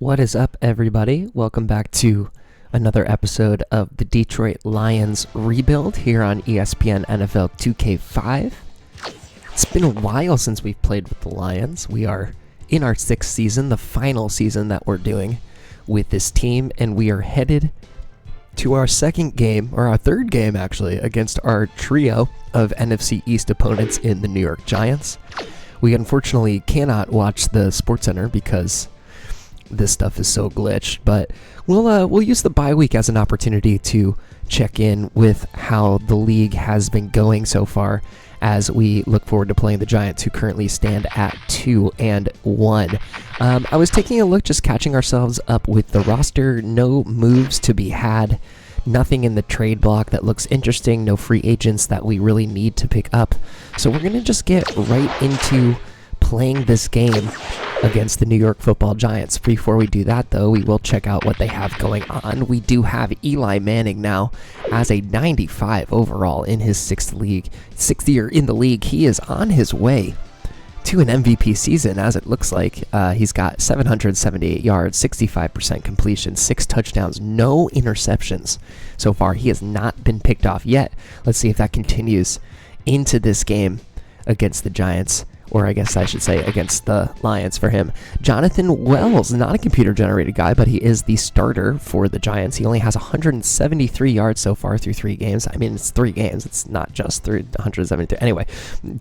What is up, everybody? Welcome back to another episode of the Detroit Lions rebuild here on ESPN NFL 2K5. It's been a while since we've played with the Lions. We are in our sixth season, the final season that we're doing with this team, and we are headed to our second game, or our third game actually, against our trio of NFC East opponents in the New York Giants. We unfortunately cannot watch the SportsCenter because this stuff is so glitched, but we'll use the bye week as an opportunity to check in with how the league has been going so far as we look forward to playing the Giants, who currently stand at 2-1. I was taking a look, just catching ourselves up with the roster. No moves to be had, nothing in the trade block that looks interesting, no free agents that we really need to pick up. So we're going to just get right into playing this game against the New York Football Giants. Before we do that, though, we will check out what they have going on. We do have Eli Manning now as a 95 overall in his sixth year in the league. He is on his way to an MVP season, as it looks like. He's got 778 yards, 65% completion, 6 touchdowns, no interceptions so far. He has not been picked off yet. Let's see if that continues into this game against the Giants. Or I guess I should say against the Lions for him. Jonathan Wells, not a computer-generated guy, but he is the starter for the Giants. He only has 173 yards so far through 3 games. I mean, it's 3 games. It's not just 173. Anyway,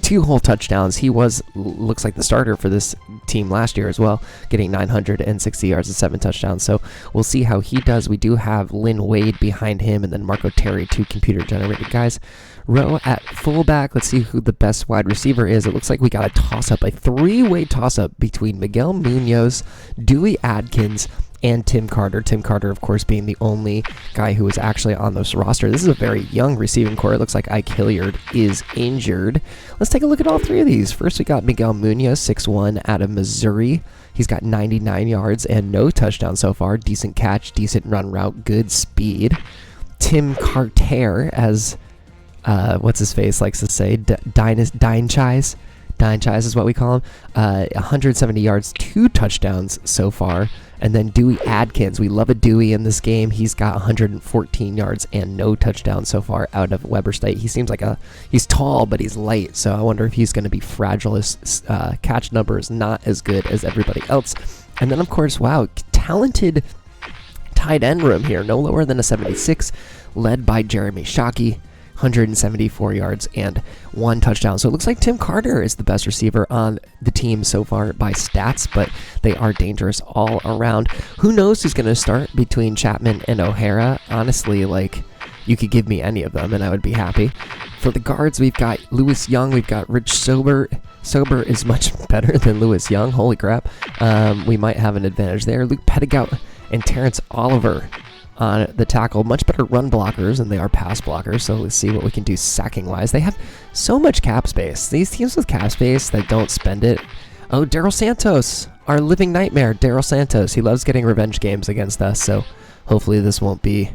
2 whole touchdowns. He looks like the starter for this team last year as well, getting 960 yards and 7 touchdowns. So we'll see how he does. We do have Lynn Wade behind him, and then Marco Terry, 2 computer-generated guys. Row at fullback. Let's see who the best wide receiver is. It looks like we got a toss-up, a 3-way toss-up between Miguel Munoz, Dewey Adkins, and Tim Carter. Tim Carter, of course, being the only guy who is actually on this roster. This is a very young receiving core. It looks like Ike Hilliard is injured. Let's take a look at all 3 of these. First, we got Miguel Munoz, 6'1", out of Missouri. He's got 99 yards and no touchdowns so far. Decent catch, decent run route, good speed. Tim Carter, as what's his face likes to say, Dine Chise is what we call him. 170 yards, 2 touchdowns so far. And then Dewey Adkins, we love a Dewey in this game. He's got 114 yards and no touchdowns so far out of Weber State. He seems like he's tall, but he's light, so I wonder if he's going to be fragile. His catch number is not as good as everybody else. And then, of course, wow, talented tight end room here, no lower than a 76, led by Jeremy Shockey. 174 yards and 1 touchdown. So it looks like Tim Carter is the best receiver on the team so far by stats, but they are dangerous all around. Who knows who's going to start between Chapman and O'Hara? Honestly, you could give me any of them and I would be happy. For the guards, we've got Lewis Young, we've got Rich Sober. Sober is much better than Lewis Young. Holy crap. We might have an advantage there. Luke Pettigout and Terrence Oliver on the tackle. Much better run blockers than they are pass blockers, so let's see what we can do sacking wise. They have so much cap space. These teams with cap space that don't spend it. Oh, Daryl Santos, our living nightmare. Daryl Santos, he loves getting revenge games against us, so hopefully this won't be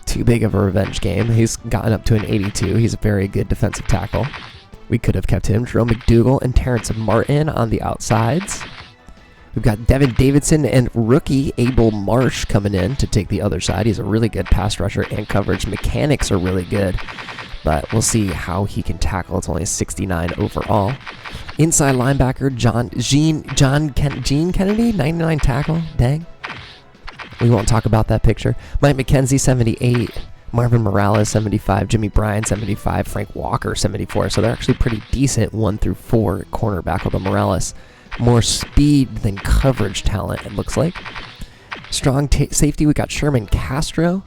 too big of a revenge game. He's gotten up to an 82. He's a very good defensive tackle. We could have kept him. Jerome McDougal and Terrence Martin on the outsides. We've got Devin Davidson and rookie Abel Marsh coming in to take the other side. He's a really good pass rusher and coverage. Mechanics are really good, but we'll see how he can tackle. It's only a 69 overall. Inside linebacker, Gene Kennedy, 99 tackle. Dang. We won't talk about that picture. Mike McKenzie, 78. Marvin Morales, 75. Jimmy Bryan, 75. Frank Walker, 74. So they're actually pretty decent 1 through 4 cornerback, although Morales more speed than coverage talent, it looks like. Strong safety, we got Sherman Castro.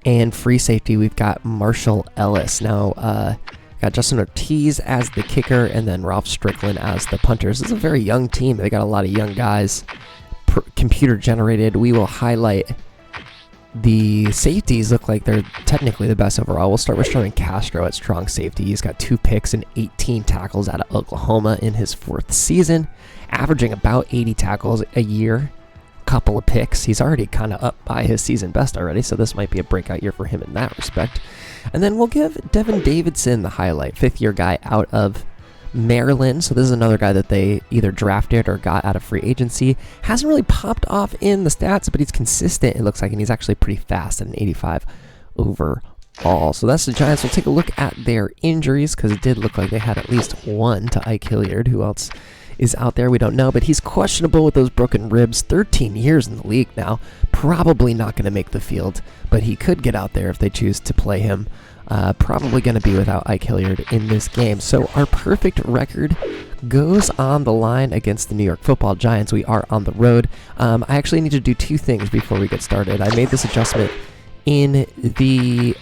And free safety, we've got Marshall Ellis. Now, got Justin Ortiz as the kicker, and then Ralph Strickland as the punters. This is a very young team. They got a lot of young guys. Computer generated. We will highlight the safeties. Look like they're technically the best overall. We'll start with Sherman Castro at strong safety. He's got 2 picks and 18 tackles out of Oklahoma in his 4th season, averaging about 80 tackles a year, couple of picks. He's already kind of up by his season best already, so this might be a breakout year for him in that respect. And then we'll give Devin Davidson the highlight, 5th-year guy out of Maryland. So this is another guy that they either drafted or got out of free agency. Hasn't really popped off in the stats, but he's consistent, it looks like, and he's actually pretty fast at an 85 overall. So that's the Giants. We'll take a look at their injuries, because it did look like they had at least one to Ike Hilliard. Who else is out there? We don't know, but he's questionable with those broken ribs. 13 years in the league now. Probably not going to make the field, but he could get out there if they choose to play him. Probably going to be without Ike Hilliard in this game. So our perfect record goes on the line against the New York Football Giants. We are on the road. I actually need to do two things before we get started. I made this adjustment in the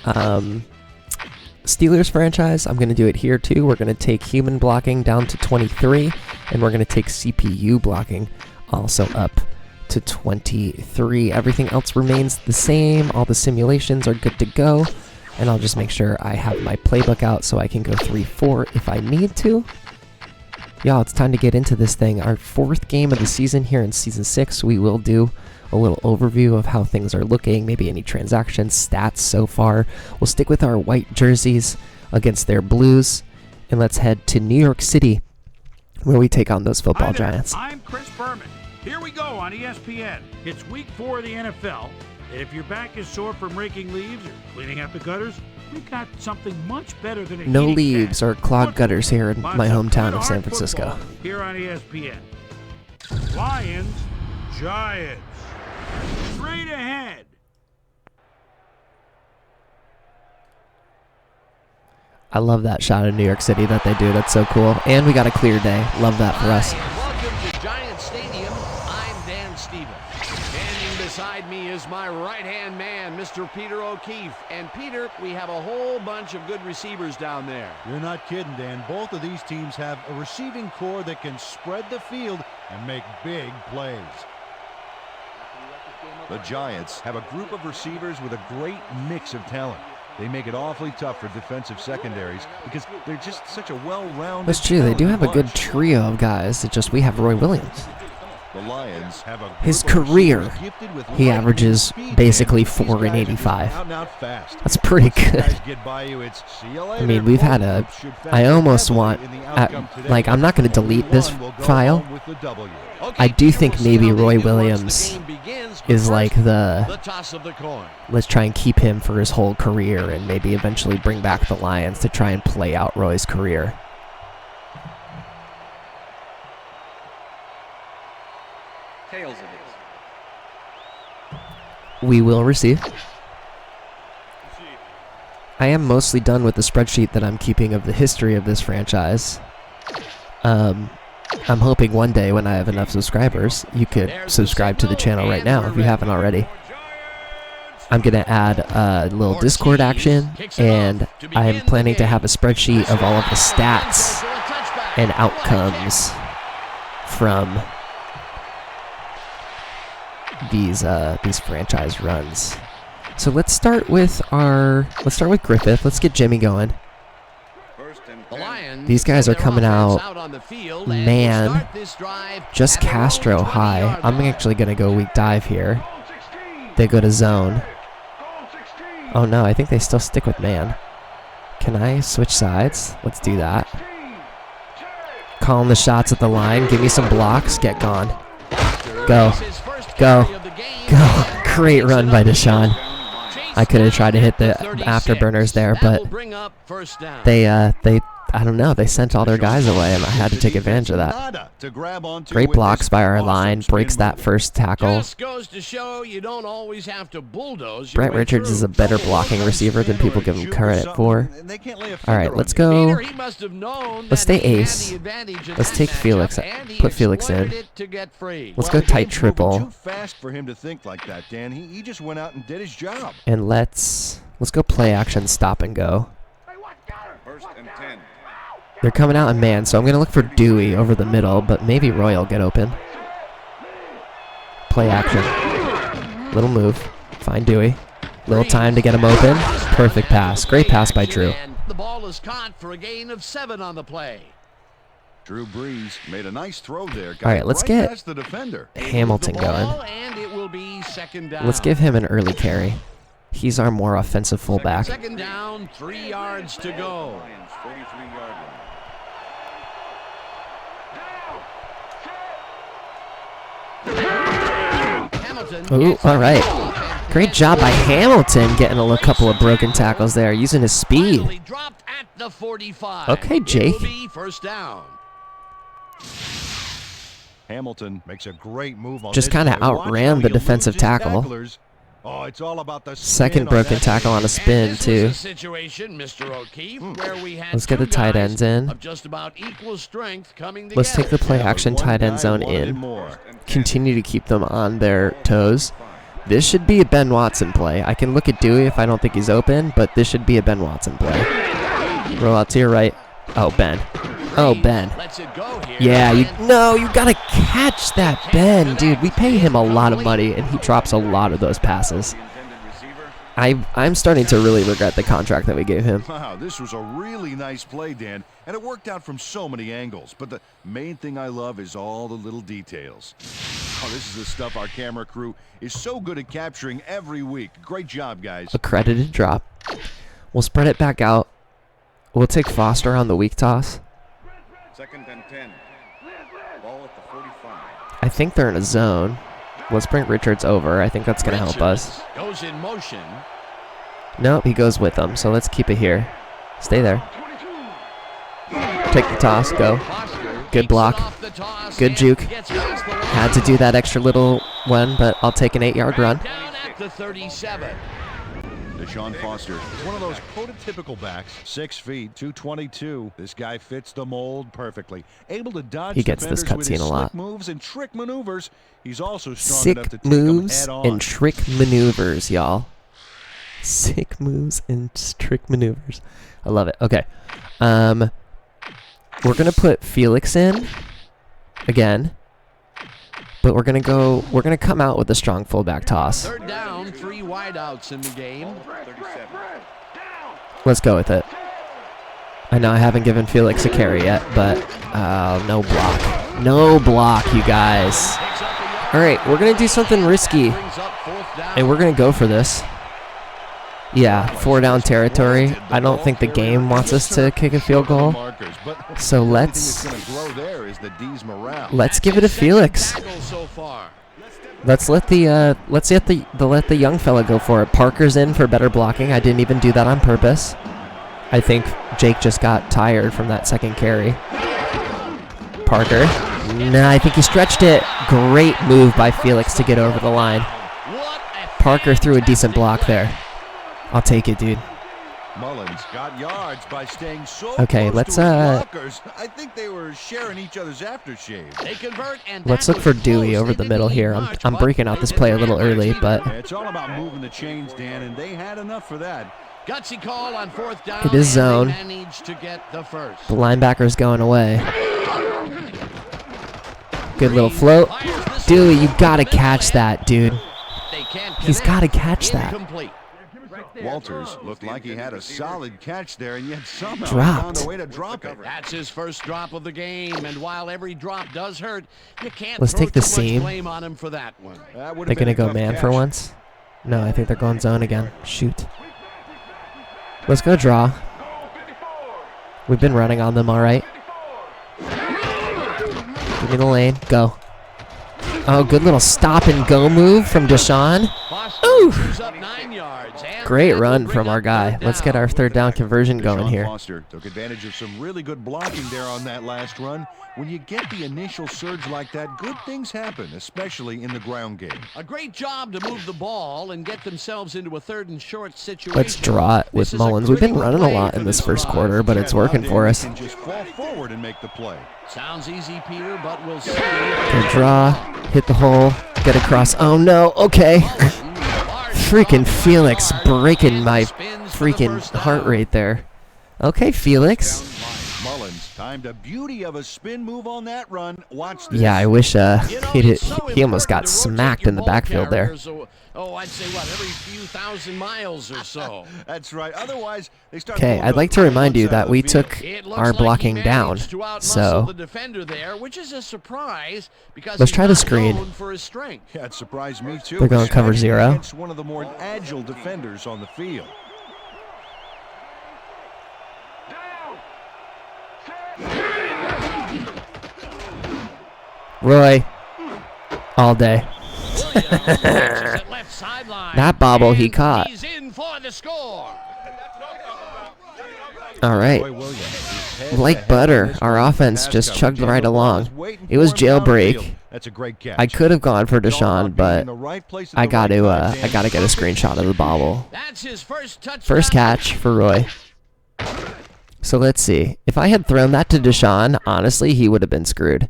Steelers franchise. I'm going to do it here too. We're going to take human blocking down to 23, and we're going to take CPU blocking also up to 23. Everything else remains the same. All the simulations are good to go. And I'll just make sure I have my playbook out so I can go 3-4 if I need to. Y'all, it's time to get into this thing. Our 4th game of the season here in Season 6. We will do a little overview of how things are looking, maybe any transactions, stats so far. We'll stick with our white jerseys against their blues. And let's head to New York City, where we take on those football giants. I'm Chris Berman. Here we go on ESPN. It's week 4 of the NFL. If your back is sore from raking leaves or cleaning out the gutters, we've got something much better than a no leaves or clogged gutters here in my hometown of San Francisco. Here on ESPN. Lions, Giants. Straight ahead. I love that shot of New York City that they do. That's so cool. And we got a clear day. Love that for us. Welcome to Giant Stadium. I'm Dan Stevens. Standing beside me is my right-hand man, Mr. Peter O'Keefe. And Peter, we have a whole bunch of good receivers down there. You're not kidding, Dan. Both of these teams have a receiving core that can spread the field and make big plays. The Giants have a group of receivers with a great mix of talent. They make it awfully tough for defensive secondaries because they're just such a well-rounded. That's true. They do have a good trio of guys. It's just we have Roy Williams. The Lions have a his career, he averages basically 4 and 85. That's pretty good. I mean, we've had a. I almost want, like, I'm not going to delete this file. I do think maybe Roy Williams is like the. Let's try and keep him for his whole career, and maybe eventually bring back the Lions to try and play out Roy's career. Tails it is. We will receive. I am mostly done with the spreadsheet that I'm keeping of the history of this franchise. I'm hoping one day when I have enough subscribers, you could subscribe to the channel right now if you haven't already. I'm going to add a little Discord action, and I'm planning to have a spreadsheet of all of the stats and outcomes from these franchise runs. So let's start with Griffith. Let's get Jimmy going. These guys are coming out, man, just Castro high. I'm actually going to go weak dive here. They go to zone. Oh no, I think they still stick with man. Can I switch sides? Let's do that. Calling the shots at the line. Give me some blocks. Get gone. Go. Go. Go. Great run by Deshaun. I could have tried to hit the afterburners there, but they I don't know, they sent all their guys away, and I had to take advantage of that. Great blocks by our line, breaks that first tackle. Brett Richards is a better blocking receiver than people give him credit for. Alright, let's go. Let's stay ace. Let's take Felix, put Felix in. Let's go tight triple. And let's go play action, stop and go. They're coming out in man, so I'm going to look for Dewey over the middle, but maybe Roy will get open. Play action. Little move. Find Dewey. Little time to get him open. Perfect pass. Great pass by Drew. The ball is caught for a gain of 7 on the play. Drew Brees made a nice throw there. All right, let's get Hamilton going. Let's give him an early carry. He's our more offensive fullback. Second down, 3 yards to go. Ooh, all right. Great job by Hamilton getting a couple of broken tackles there, using his speed. Okay, Jake. First down. Hamilton makes a great move on Just kind of outran the defensive tackle. Oh, it's all about the Second broken tackle on a spin, too. Let's get the tight ends in. Let's take the play action tight end zone in. Continue to keep them on their toes. This should be a Ben Watson play. I can look at Dewey if I don't think he's open, but this should be a Ben Watson play. Roll out to your right. Oh, Ben. Oh, Ben. Yeah, you gotta catch that, Ben, dude. We pay him a lot of money, and he drops a lot of those passes. I'm starting to really regret the contract that we gave him. Wow, this was a really nice play, Dan, and it worked out from so many angles. But the main thing I love is all the little details. Oh, this is the stuff our camera crew is so good at capturing every week. Great job, guys. Accredited drop. We'll spread it back out. We'll take Foster on the weak toss. 2nd and 10. Ball at the 45. I think they're in a zone. Let's bring Richards over. I think that's going to help us. Goes in motion. Nope, he goes with them, so let's keep it here. Stay there. Take the toss, go. Good block. Good juke. Had to do that extra little one, but I'll take an 8-yard run. Down at the 37. Deshaun Foster is one of those prototypical backs, 6 feet, 222. This guy fits the mold perfectly. Able to dodge He gets this defenders with his cutscene a lot. slick moves and trick maneuvers. He's also strong Sick enough to take moves them head on. and trick maneuvers, y'all. Sick moves and trick maneuvers. I love it. Okay. We're going to put Felix in again. But we're going to come out with a strong fullback toss. 3rd down, 3 wideouts in the game. 37. Let's go with it. I know I haven't given Felix a carry yet, but no block. No block, you guys. All right, we're going to do something risky, and we're going to go for this. Yeah, 4-down territory. I don't think the game wants us to kick a field goal. So let's give it to Felix. Let's let the young fella go for it. Parker's in for better blocking. I didn't even do that on purpose. I think Jake just got tired from that second carry. Parker. Nah, I think he stretched it. Great move by Felix to get over the line. Parker threw a decent block there. I'll take it, dude. Mullins got yards by staying so okay, close let's to his blockers. I think they were sharing each other's aftershave. They convert, and let's look for Dewey over the middle here. I'm breaking out this play a little early, but Yeah, it's all about moving the chains, Dan, and they had enough for that. Gutsy call on 4th down. it is zone. Managed to get the first. The linebacker's going away. Good little float. Dewey, you gotta catch that, dude. He's gotta catch that. Walters looked like he had a solid catch there, and yet somehow Dropped. found a way to drop it. That's his first drop of the game, and while every drop does hurt, you can't Let's throw take the too much seam. blame on him for that one. That would They're have been gonna a go tough man catch. for once. No, I think they're going zone again. Shoot. Let's go draw. We've been running on them all right. Give me the lane. Go. Oh, good little stop and go move from Deshaun. Ooh. Great run from our guy. Let's get our 3rd down conversion going Deshaun here. Foster took advantage of some really good blocking there on that last run. When you get the initial surge like that, good things happen, especially in the ground game. A great job to move the ball and get themselves into a 3rd and short situation. Let's draw it with Mullins. We've been running a lot in this first quarter, but it's working for us. Can just fall forward and make the play. Sounds easy, Peter, but we'll see. Good draw. Hit the hole. Get across. Oh, no. Okay. Freaking Felix breaking my freaking heart rate there. Okay, Felix. Mullins timed a beauty of a spin move on that run. Watch this. Yeah, I wish He he almost got smacked in the backfield there. I'd say every few thousand miles or so. That's right. Otherwise, they start. Okay, I'd like to remind you that we took our blocking down. So the defender there, which is a surprise because let's try the screen. For his strength. Yeah, it surprised me too. They're going cover 0. Against one of the more agile defenders on the field. Roy, all day. That bobble he caught. He's in for the score. All right. Like butter, our offense just chugged right along. It was jailbreak. That's a great catch. I could have gone for Deshaun, but I got to get a screenshot of the bobble. That's his first touchdown. First catch for Roy. So let's see. If I had thrown that to Deshaun, honestly, he would have been screwed.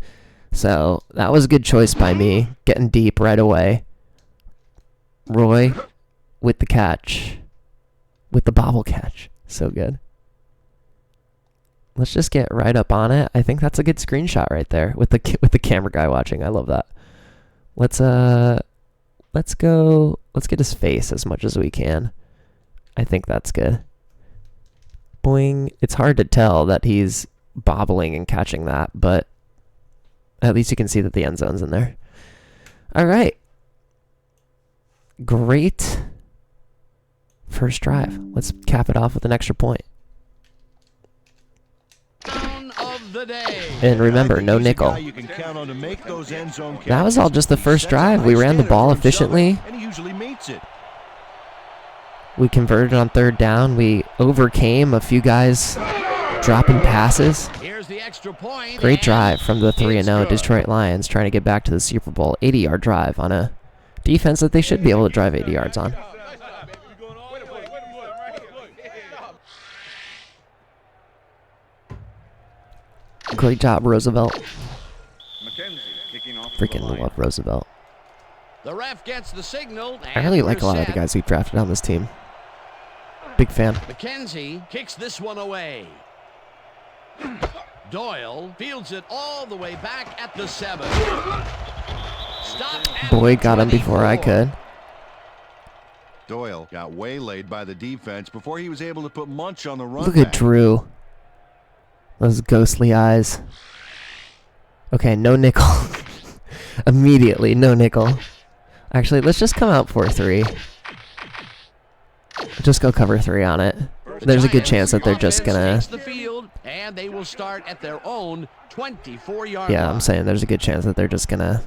So that was a good choice by me, getting deep right away. Roy with the catch. With the bobble catch. So good. Let's just get right up on it. I think that's a good screenshot right there with the camera guy watching. I love that. Let's get his face as much as we can. I think that's good. Boing. It's hard to tell that he's bobbling and catching that, but at least you can see that the end zone's in there. All right. Great first drive. Let's cap it off with an extra point. Of the day. And remember, no nickel. That was all just the first drive. We ran the ball efficiently. And he usually meets it. We converted on third down. We overcame a few guys dropping passes. Here's the extra point. Great drive from the 3-0 Detroit Lions trying to get back to the Super Bowl. 80-yard drive on a defense that they should be able to drive 80 yards on. Great job, Roosevelt. Freaking love Roosevelt. The ref gets the signal. I really like a lot of the guys we've drafted on this team. Big fan. McKenzie kicks this one away. Doyle fields it all the way back at the 7. Boyd got him before I could. Doyle got waylaid by the defense before he was able to put Munch on the run. Look at Drew. Those ghostly eyes. Okay, no nickel. Immediately, no nickel. Actually, let's just come out 4-3. Just go cover 3 on it. There's a good chance that they're just gonna... And they will start at their own 24-yard Yeah, I'm saying there's a good chance that they're just gonna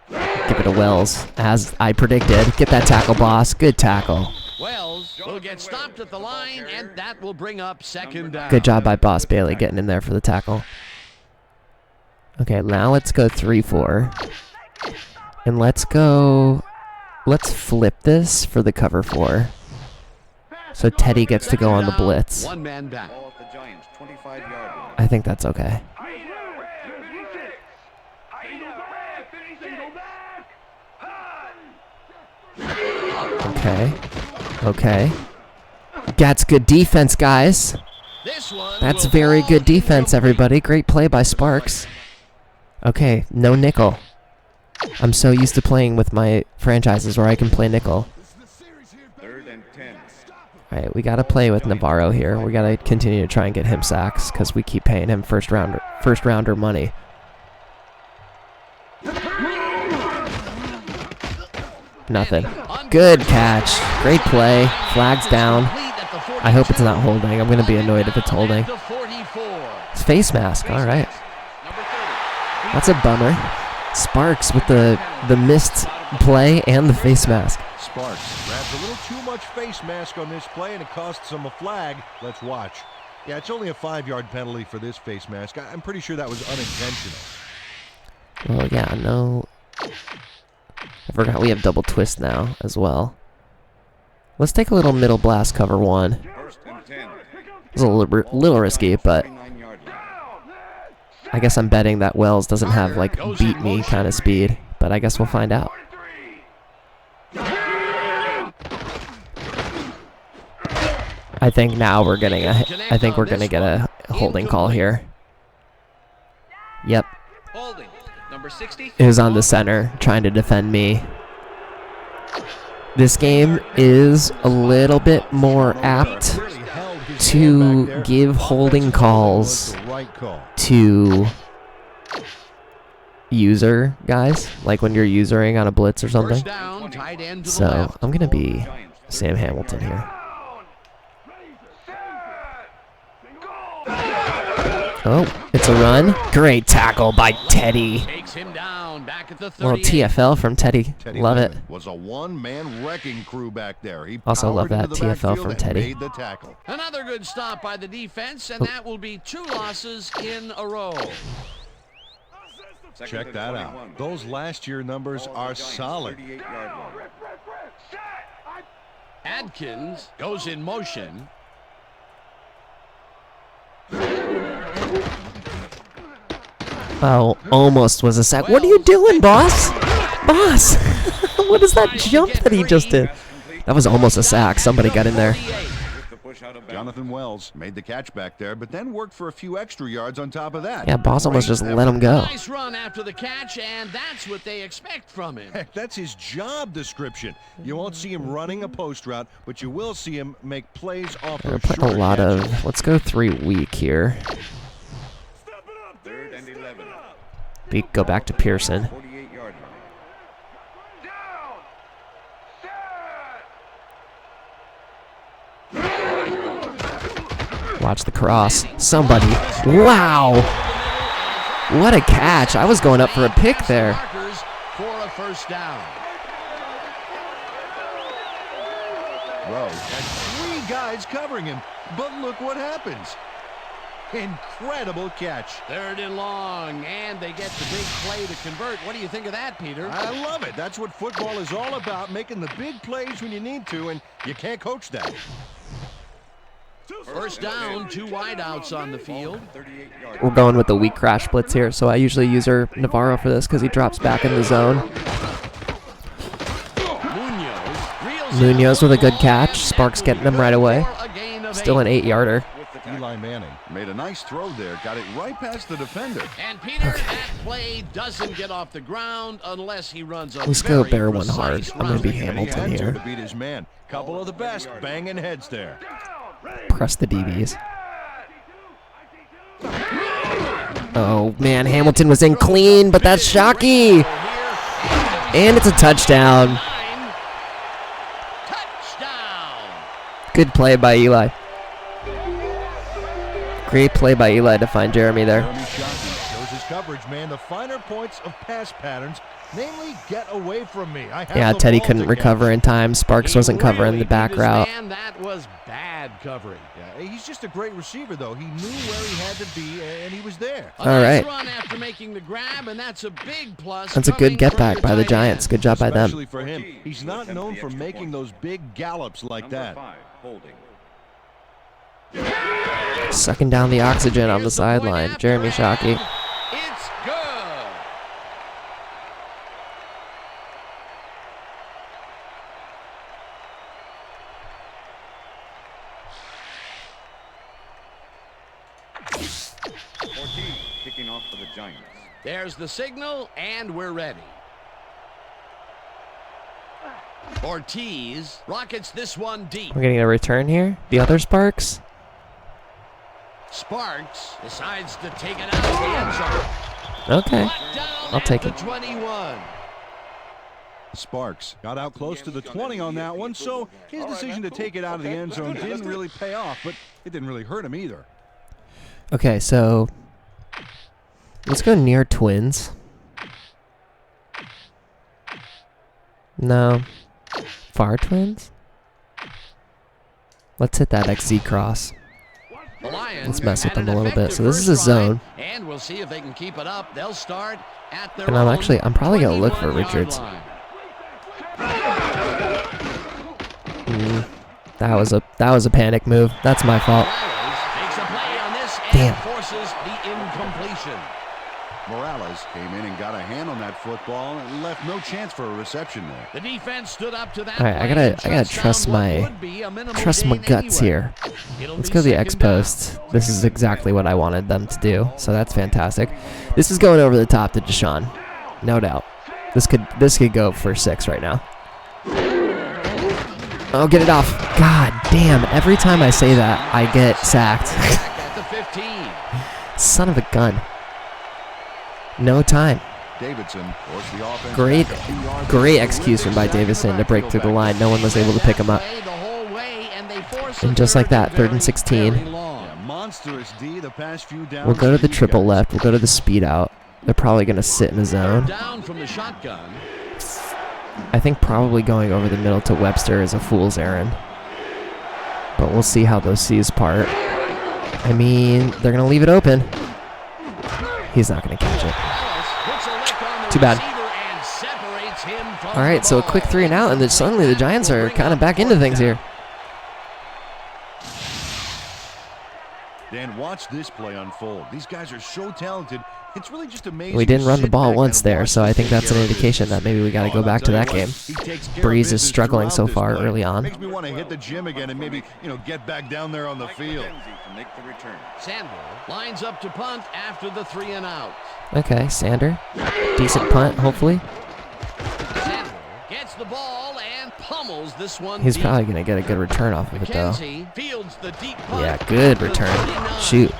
give it to Wells, as I predicted. Get that tackle, boss. Good tackle. Wells will get stopped at the line, and that will bring up second down. Good job by Boss Bailey getting in there for the tackle. Okay, now let's go 3-4. And let's flip this for the cover 4. So Teddy gets to go on the blitz. One man back. I think that's okay. Okay. That's good defense, guys. That's very good defense, everybody. Great play by Sparks. Okay, no nickel. I'm so used to playing with my franchises where I can play nickel. Alright, we gotta play with Navarro here. We gotta continue to try and get him sacks because we keep paying him first rounder money. Nothing. Good catch. Great play. Flag's down. I hope it's not holding. I'm gonna be annoyed if it's holding. It's face mask. All right. That's a bummer. Sparks with the missed play and the face mask. Sparks grabs a little too much face mask on this play, and it costs him a flag. Let's watch. Yeah, it's only a 5-yard penalty for this face mask. I'm pretty sure that was unintentional. Well, yeah, no. I forgot we have double twist now as well. Let's take a little middle blast cover 1. It's a little risky, but I guess I'm betting that Wells doesn't have like beat me kind of speed, but I guess we'll find out. I think now we're getting I think we're gonna get a holding call here. Yep. It was on the center trying to defend me. This game is a little bit more apt to give holding calls to user guys, like when you're usering on a blitz or something. So I'm gonna be Sam Hamilton here. Oh, it's a run. Great tackle by Teddy. Takes him down back at the 38. Well, TFL from Teddy. Love it. Was a one-man wrecking crew back there. He Also love powered that into the TFL backfield from and Teddy. made the tackle. Another good stop by the defense, and that will be 2 losses in a row. Check that out. Those last year numbers are solid. Adkins goes in motion. Oh, almost was a sack. What are you doing, boss? Boss! What is that jump that he just did? That was almost a sack. Somebody got in there. Jonathan Wells made the catch back there, but then worked for a few extra yards on top of that. Yeah, boss almost just let him go. Nice run after the catch, and that's what they expect from him. Heck, that's his job description. You won't see him running a post route, but you will see him make plays off We're of putting a short lot catches. of... Let's go 3 weak here. 3rd and 11. Go back to Pearson. 48-yard line. Watch the cross. Somebody. Wow! What a catch. I was going up for a pick there. Markers for a first down. Rowe had 3 guys covering him, but look what happens. Incredible catch. 3rd and long, and they get the big play to convert. What do you think of that, Peter? I love it. That's what football is all about, making the big plays when you need to, and you can't coach that. First down, 2 wideouts on the field. 38-yard We're going with the weak crash blitz here, so I usually use Navarro for this because he drops back in the zone. Munoz with a good catch. Sparks getting them right away. Still an 8-yarder. Eli Manning. Made a nice throw there. Got it right past the defender. And Peter, that play doesn't get off the ground unless he runs a Let's go very bear one hard. precise I'm going to be route. And he Hamilton had here. to beat his man. Couple of the best banging heads there. Press the DBs. Oh, man. Hamilton was in clean, but that's Shockey. And it's a touchdown. Touchdown. Good play by Eli. Great play by Eli to find Jeremy there. Jeremy Shockey shows his coverage, man. The finer points of pass patterns, namely get away from me. I have Yeah, the Teddy ball couldn't to recover catch. in time. Sparks He wasn't covering really the back beat his route. man. That was bad covering. Yeah, he's just a great receiver, though. He knew where he had to be, and he was there. A All nice right. run after making the grab, and that's a big plus. That's a good coming get from back your by the tight Giants. end. Good job by them. Especially for him. He's not known for making those big gallops like Number that. 5, holding. Sucking down the oxygen on the Here's the point sideline. after, Jeremy and Shockey. It's good. Ortiz kicking off for the Giants. There's the signal, and we're ready. Ortiz rockets this one deep. We're getting a return here. The other Sparks. Sparks decides to take it out of the end zone. Okay. Brought down I'll take at it. the 21. Sparks got out close to the 20 on that one, so his decision to take it out of the end zone didn't really pay off, but it didn't really hurt him either. Okay, so let's go near twins. No. Far twins? Let's hit that XZ cross. The Lions Let's mess with had them a an little bit. So effective this is a first drive, zone. and we'll see if they can keep it up. They'll start at their And I'm probably gonna look for 21-yard Richards. line. That was a panic move. That's my fault. Morales makes a play on this and Damn. forces the incompletion. Morales came in and got a hand on that football and left no chance for a reception there. The defense stood up to that. All right, I play and gotta shut trust down what my would be a minimal my gain guts anyway. here. It'll Let's be go the second X down. post. This is exactly what I wanted them to do. So that's fantastic. This is going over the top to Deshaun, no doubt. This could go for 6 right now. Oh, get it off. God damn, every time I say that, I get sacked. Back at the 15. Son of a gun. No time. Davidson forced the offense Great, back a few yards great and execution by ripped it Davison to back break through the back. line. No one was able to pick him up. The whole way, and they force And a just like third that, third and very, 16. very long. Yeah, monstrous, D, the past few downs. We'll go to for the these triple guys. left. We'll go to the speed out. They're probably going to sit in the zone. Down from the shotgun. I think probably going over the middle to Webster is a fool's errand. But we'll see how those C's part. I mean, they're going to leave it open. He's not going to catch it. Too bad. All right, so a quick 3 and out, and then suddenly the Giants are kind of back into things here. Dan, watch this play unfold. These guys are so talented. It's really just amazing. We didn't run the Sit ball back once and there, watch so them I think take that's an care of indication business. that maybe we got to go I'll back to tell you that what, game. he takes care of Breeze is business struggling so throughout far this play. early on. Makes me want to hit the gym again and maybe, get back down there on the field. McKenzie to make the return. Sander lines up to punt after the 3 and out. Okay, Sander. Decent punt, hopefully. Sander gets the ball and pummels this one. He's deep. probably going to get a good return off of it, though. McKenzie fields the deep punt. Yeah, good to the return. 39. Shoot.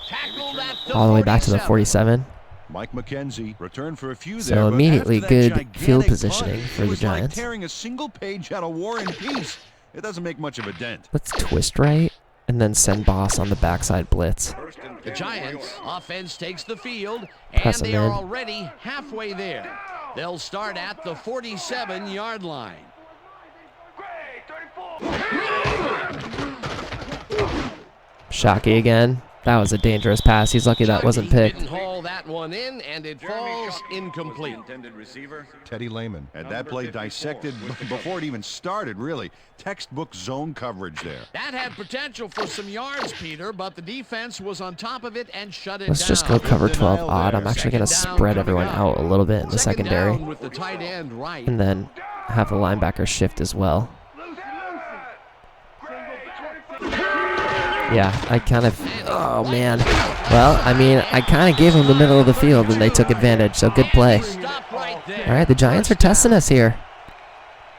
Tackled at the All the way back to the 47. 47. Mike McKenzie returned for a few So there, but immediately after that good gigantic field punt, positioning for it the was like Giants. tearing a single page out of War and Peace. It doesn't make much of a dent. Let's twist right and then send Boss on the backside blitz. The Giants offense takes the field, Press and they him are in. already halfway there. They'll start at the 47-yard line. Shockey again. That was a dangerous pass. He's lucky that wasn't Didn't picked. haul that one in, and it falls incomplete. Intended receiver. Teddy Lehman. Had that play dissected before it even started, really. Textbook zone coverage there. That had potential for some yards, Peter, but the defense was on top of it and shut it down. Let's just go cover Good 12 denial odd. there. I'm actually going to Second down spread coming everyone up. out a little bit in the Second secondary. down with the tight end right. And then have the linebacker shift as well. Yeah, I kind of... Oh, man. Well, I mean, I kind of gave them the middle of the field, and they took advantage, so good play. Stop right there. All right, the Giants are testing us here.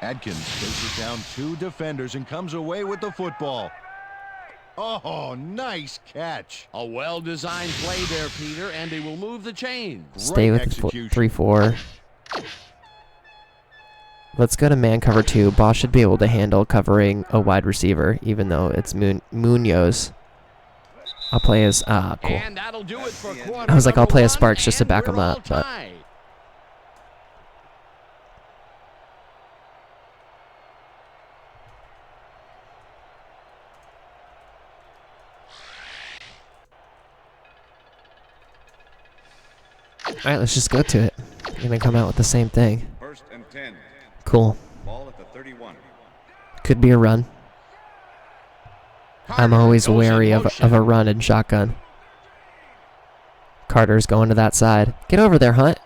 Adkins faces down 2 defenders and comes away with the football. Oh, nice catch. A well-designed play there, Peter, and they will move the chain. Stay Great with the execution. 3-4. Let's go to man cover 2. Boss should be able to handle covering a wide receiver, even though it's Munoz. I'll play as... cool. And that'll do it for quarter I was like, I'll number play as one, Sparks just to and back him we're all up, but... tied. All right, let's just go to it. You're going to come out with the same thing. First and 10. Cool. Ball at the 31. Could be a run. I'm Carter always goes in wary of motion. a run and shotgun. Carter's going to that side. Get over there, Hunt.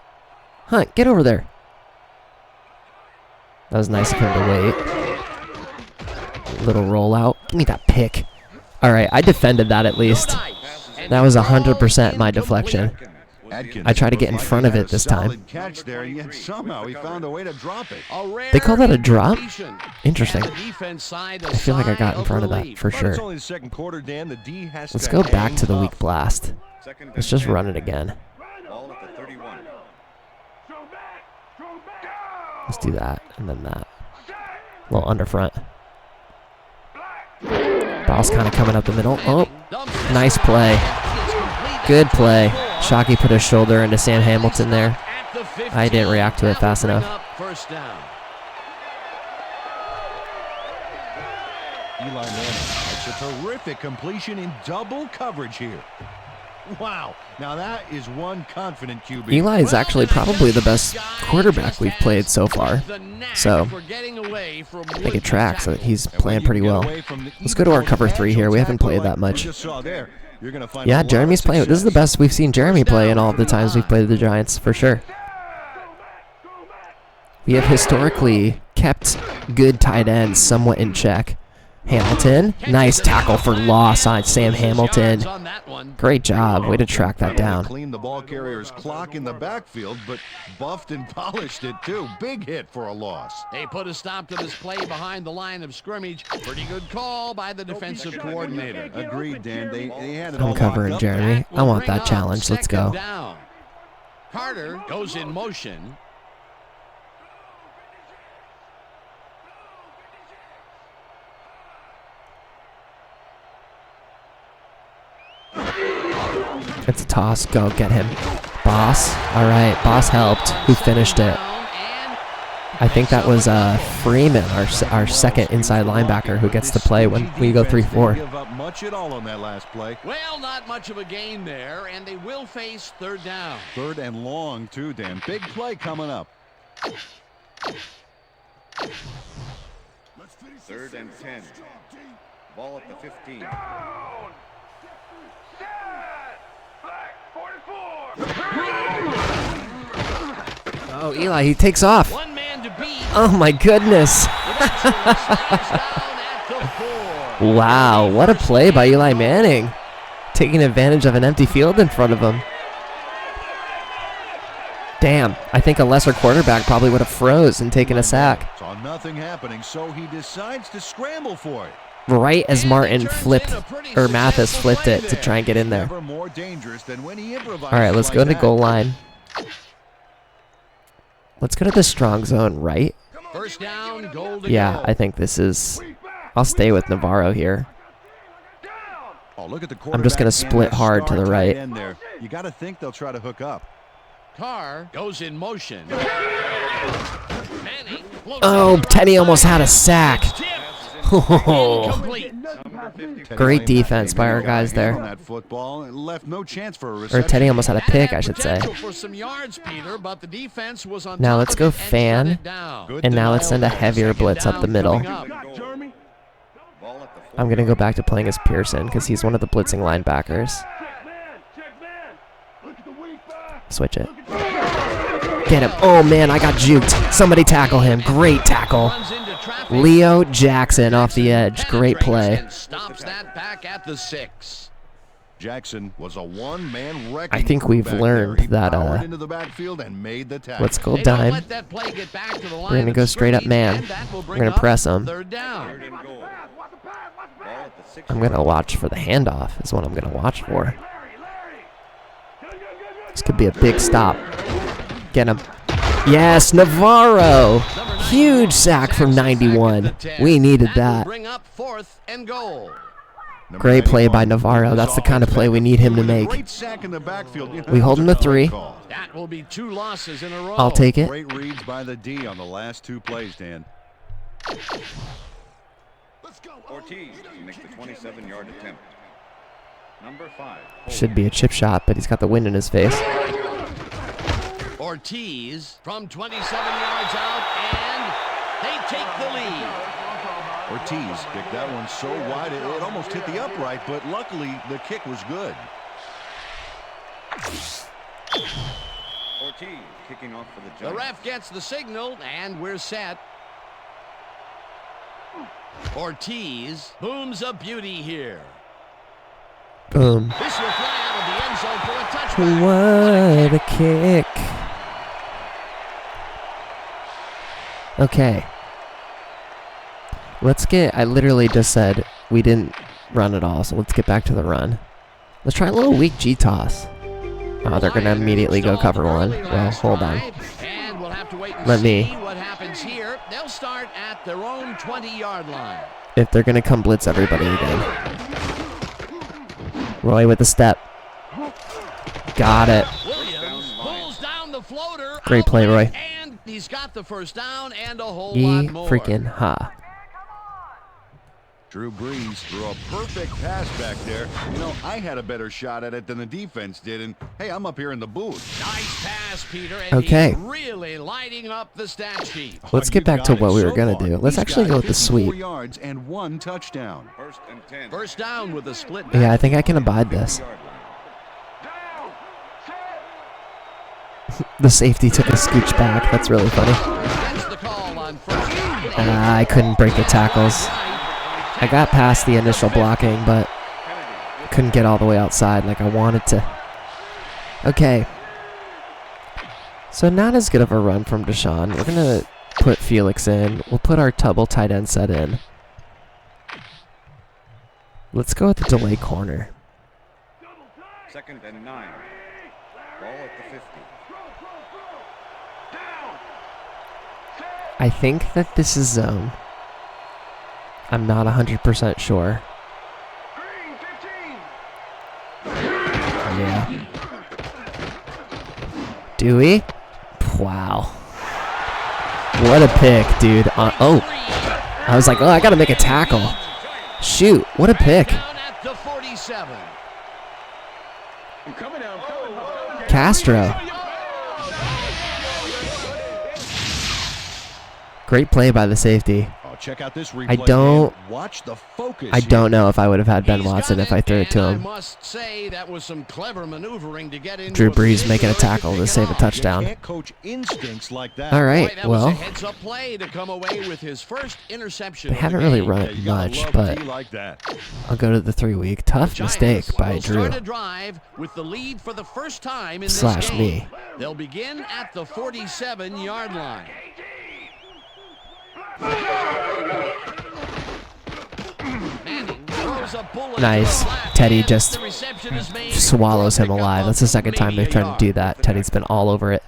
Hunt, get over there. That was nice of him to wait. Little rollout. Give me that pick. All right, I defended that at least. That was 100% my deflection. Adkins I tried to get in front of it this time. solid catch there, and yet somehow he found a way to drop it. They call that a drop? Incompletion. Interesting. And the defense side, I feel like I got in front of that relief. for But sure. it's only the second quarter, Dan. The D has Let's to go back hang to the tough. weak blast. Second Let's and just 10. run it again. Ball at the 31. Let's do that, and then that. A little under front. Ball's kind of coming up the middle. Oh, nice play. Good play. Shockey put his shoulder into Sam Hamilton there. I didn't react to it fast enough. First down. Eli Manning makes a terrific completion in double coverage here. Wow, now that is one confident QB. Eli is actually probably the best quarterback we've played so far. So, I think it tracks that he's And when playing you pretty get well. away from the Let's go to our evil cover 3 here. We haven't tackle played like that much. we just saw there, you're gonna find a Yeah, lot of Jeremy's playing. This is the success. best we've seen Jeremy play in all of the times we've played the Giants, for sure. We have historically kept good tight ends somewhat in check. Hamilton, nice tackle for loss on Sam Hamilton. Great job. Way to track that down. Cleaned the ball carrier's clock in the backfield, but buffed and polished it too. Big hit for a loss. They put a stop to this play behind the line of scrimmage. Pretty good call by the defensive coordinator. Agreed, Dan. They had it I'm all covering locked up. Jeremy. I want that challenge. Let's go. Down. Carter goes in motion. It's a toss. Go get him. Boss. All right. Boss helped. Who finished it? I think that was Freeman, our second inside linebacker, who gets to play when we go 3-4. Give up much at all on that last play. Well, not much of a gain there, and they will face third down. 3rd and long, too, Dan. Big play coming up. 3rd and 10. Ball at the 15. Oh, Eli, he takes off. One man to beat. Oh, my goodness. Wow, what a play by Eli Manning. Taking advantage of an empty field in front of him. Damn, I think a lesser quarterback probably would have froze and taken a sack. Saw nothing happening, so he decides to scramble for it. Right as Martin Mathis flipped it to try and get in there. Never more dangerous than when he improvises. All right, let's go like to that. goal line. Let's go to the strong zone, right? First down, goal to Yeah, go. I think this is... I'll stay with Navarro here. Oh, look at the I'm just gonna quarterback and split the hard to star the tight right. end there. You got to think they'll try to hook up. Carr goes in motion. Manning floats Oh, it. Teddy almost had a sack. Tipped. Oh, Incomplete. great defense by our guys On there. that football, it left no chance for a Or reception. Teddy almost had a And pick, had I should say. potential for some yards, Peter, but the defense was on Now top let's of go it and shut fan. it down. Good And now let's denial send a there. heavier Second blitz up down the middle. coming up. Ball at the 4. I'm going to go back to playing as Pearson because he's one of the blitzing linebackers. Switch it. Get him. Oh, man, I got juked. Somebody tackle him. Great tackle. Runs into traffic. Leo Jackson off the edge. Great play. And stops that back at the 6. Jackson was a one-man wrecking I think we've crew back learned there. He that, powered into the backfield and made the tackle. Let's go They don't dime. let that play get back to the line We're going to of go straight up scrimmage, man. and that will We're bring going to up press him. third down. 3rd and goal. Ball at the 6. I'm going to watch for the handoff is what I'm going to watch for. This could be a big stop. Get him. Yes, Navarro. Huge sack from 91. We needed Will that. bring up 4th and goal. Number Great play by 91 Navarro. That's the kind of play we need him to with a make. Great sack in the backfield. You know, We hold him to that's a 3. call. That will be 2 losses in a row. I'll take it. Great reads by the D on the last 2 plays, Dan. Ortiz to make the 27-yard attempt. Number 5. Should be a chip shot, but he's got the wind in his face. Ortiz from 27 yards out, and they take the lead. Ortiz kicked that one so wide it almost hit the upright, but luckily the kick was good. Ortiz kicking off for the The Giants. ref gets the signal, and we're set. Ortiz booms a beauty here. Boom. This will fly out of the end zone for a touchback. What a kick. Okay. Let's get, I literally just said we didn't run at all, so let's get back to the run. Let's try a little weak G-toss. Oh, they're going to immediately go cover one. Well, hold on. And we'll have to wait and Let see me. what happens here. They'll start at their own 20-yard line. If they're going to come blitz everybody again. Roy with the step. Got it. Williams pulls down the floater. Great play, Roy. And he's got the first down and a whole lot more. Freaking ha. Drew Brees threw a perfect pass back there. You know, I had a better shot at it than the defense did, and hey, I'm up here in the booth. Nice pass, Peter. And Okay. he's really lighting up the stat sheet. Let's Oh, get you back got to it. what we were So going to far, do. Let's he's actually got go with the 54 sweep. yards and 1 touchdown. 1st and 10. First down with a split. Yeah, I think I can abide this. 50-yard line. The safety took a scooch back. That's really funny. That's the call on first down. I couldn't break the tackles. I got past the initial blocking, but couldn't get all the way outside like I wanted to. Okay. So not as good of a run from Deshaun. We're going to put Felix in. We'll put our double tight end set in. Let's go with the delay corner. 2nd and 9. Ball at the 50. I think that this is zone. I'm not 100% sure. Yeah. Do we? Wow. What a pick, dude. Oh. I was like, oh, I got to make a tackle. Shoot. What a pick. Down at the 47. Castro. Great play by the safety. Oh, check out this replay. I don't. Watch the focus. I don't know if I would have had Ben Watson if I threw it to I him. must say that was some clever maneuvering to get into Drew a Brees position making a where they tackle could to pick it save a off. touchdown. You can't coach instincts like that. All Boy, right, that was a well, heads-up play to come away with his first interception. they of the haven't really game. run Yeah, it you gotta much, love but D like that. I'll go to the 3-week. Tough Giants mistake by will Drew. start a drive with the lead for the first time in Slash this game. me. They'll begin at the 47-yard line. Manning throws a bullet Nice. to the left, Teddy and just the reception is made swallows for a him pickup alive. of That's the second time maybe they've tried a to do yard. that. Teddy's been all over it.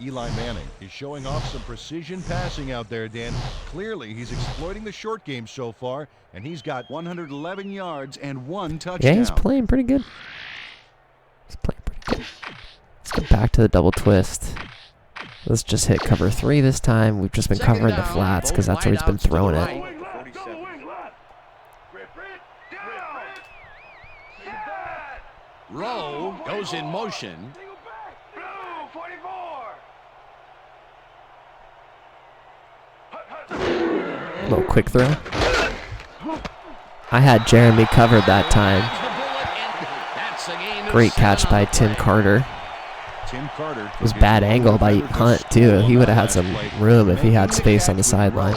Eli Manning is showing off some precision passing out there, Dan. Clearly, he's exploiting the short game so far, and he's got 111 yards and 1 touchdown. Yeah, he's playing pretty good. He's playing pretty good. Let's go back to the double twist. Let's just hit cover 3 this time. We've just been Second covering the down, flats because both that's where he's been wideouts to the throwing it. right. 47. Rowe goes in motion. Little quick throw. I had Jeremy covered that time. That's a gain of Great catch 7 by on the Tim play. Carter. Tim Carter. It was bad angle by Hunt too. He would have had some room if he had space on the sideline.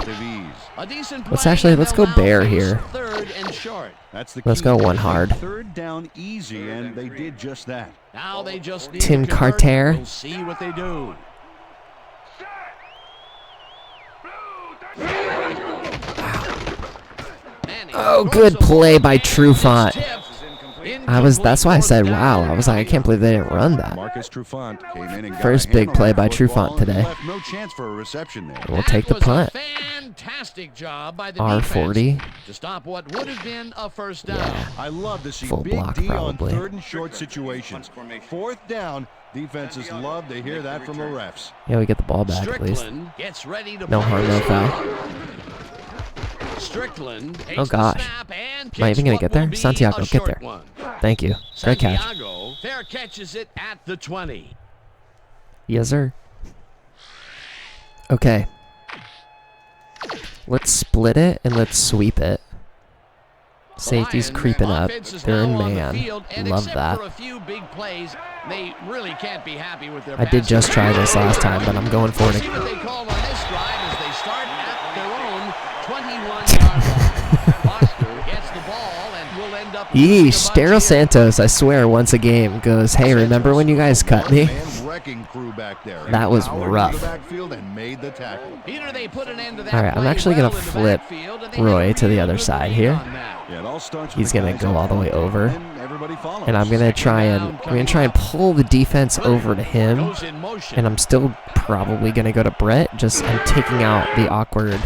A decent Let's play, actually- and let's they'll go now bear face here. Third and short. That's the Let's key. go one hard. Third down easy, and they did just that. Now they just need Tim to convert. Carter. We'll see what they do. Manning Oh, throws good a play ball, by and it's Trufant. tipped. That's why I said, Incomplete. wow. I was like, I can't believe they didn't run that. Marcus Trufant came in and got First a big hand on play that by football Trufant today. and left no chance for a reception there. We'll take the That was punt. a fantastic job by the R40. defense to stop what would have been a first down. Yeah. I love to see Full big block, D probably. on 3rd and short situations. 4th down, defenses love to hear that from the refs. Yeah, we get the ball back at least. Strickland gets ready to No punt harm, no this foul. one. Strickland takes Oh, gosh. the snap and Am I even gonna kicks get what there? will be Santiago, a get short there. one. Thank you. Great catch. Santiago fair catches it at the 20. Yes, sir. Okay. Let's split it and let's sweep it. Safety's Lions creeping up. offense is They're in now on the man. field, and Love except that. for a few big plays, they really can't be happy with their I did passing. just try this last time, but I'm going for it. See what they call on this drive as they start at their own 21-yard line. Foster gets the ball and will end up losing a Yeesh, bunch Daryl here. Santos, I swear, once a game goes, hey, remember when you guys cut me? Man wrecking crew back there. That was Powered to rough. the backfield and made the tackle. Peter, they put an end to that All right, I'm play actually well gonna in the flip backfield, and they Roy had a to the really other good side lead here. on that. Yeah, it all starts He's with the gonna guys go up all the way front, over. and everybody follows. And I'm gonna try and pull the defense over to him. Goes in motion. And I'm still probably gonna go to Brett. I'm taking out the awkward.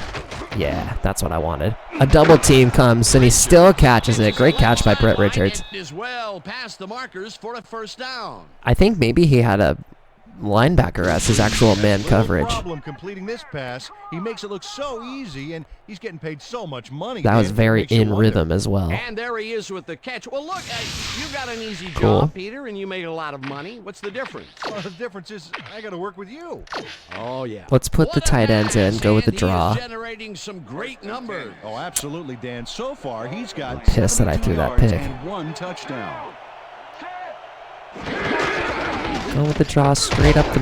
Yeah, that's what I wanted. A double team comes and he still catches it. Great catch by Brett Richards. It is well past the markers for a first down. I think maybe he had a linebacker as his actual man Little coverage. problem completing this pass. He makes it look so easy, and he's getting paid so much money. That was Dan. very Makes you in wonder. rhythm as well. And there he is with the catch. Well, look, you got an easy Cool. job, Peter, and you made a lot of money. What's the difference? Well, the difference is I got to work with you. Oh, yeah. Let's put the What a tight ends in, pass, go with the and he is draw. generating some great numbers. Oh, absolutely, Dan. So far, he's got Pissed that I 72 threw that yards pick. and 1 touchdown. Go with the draw straight up the.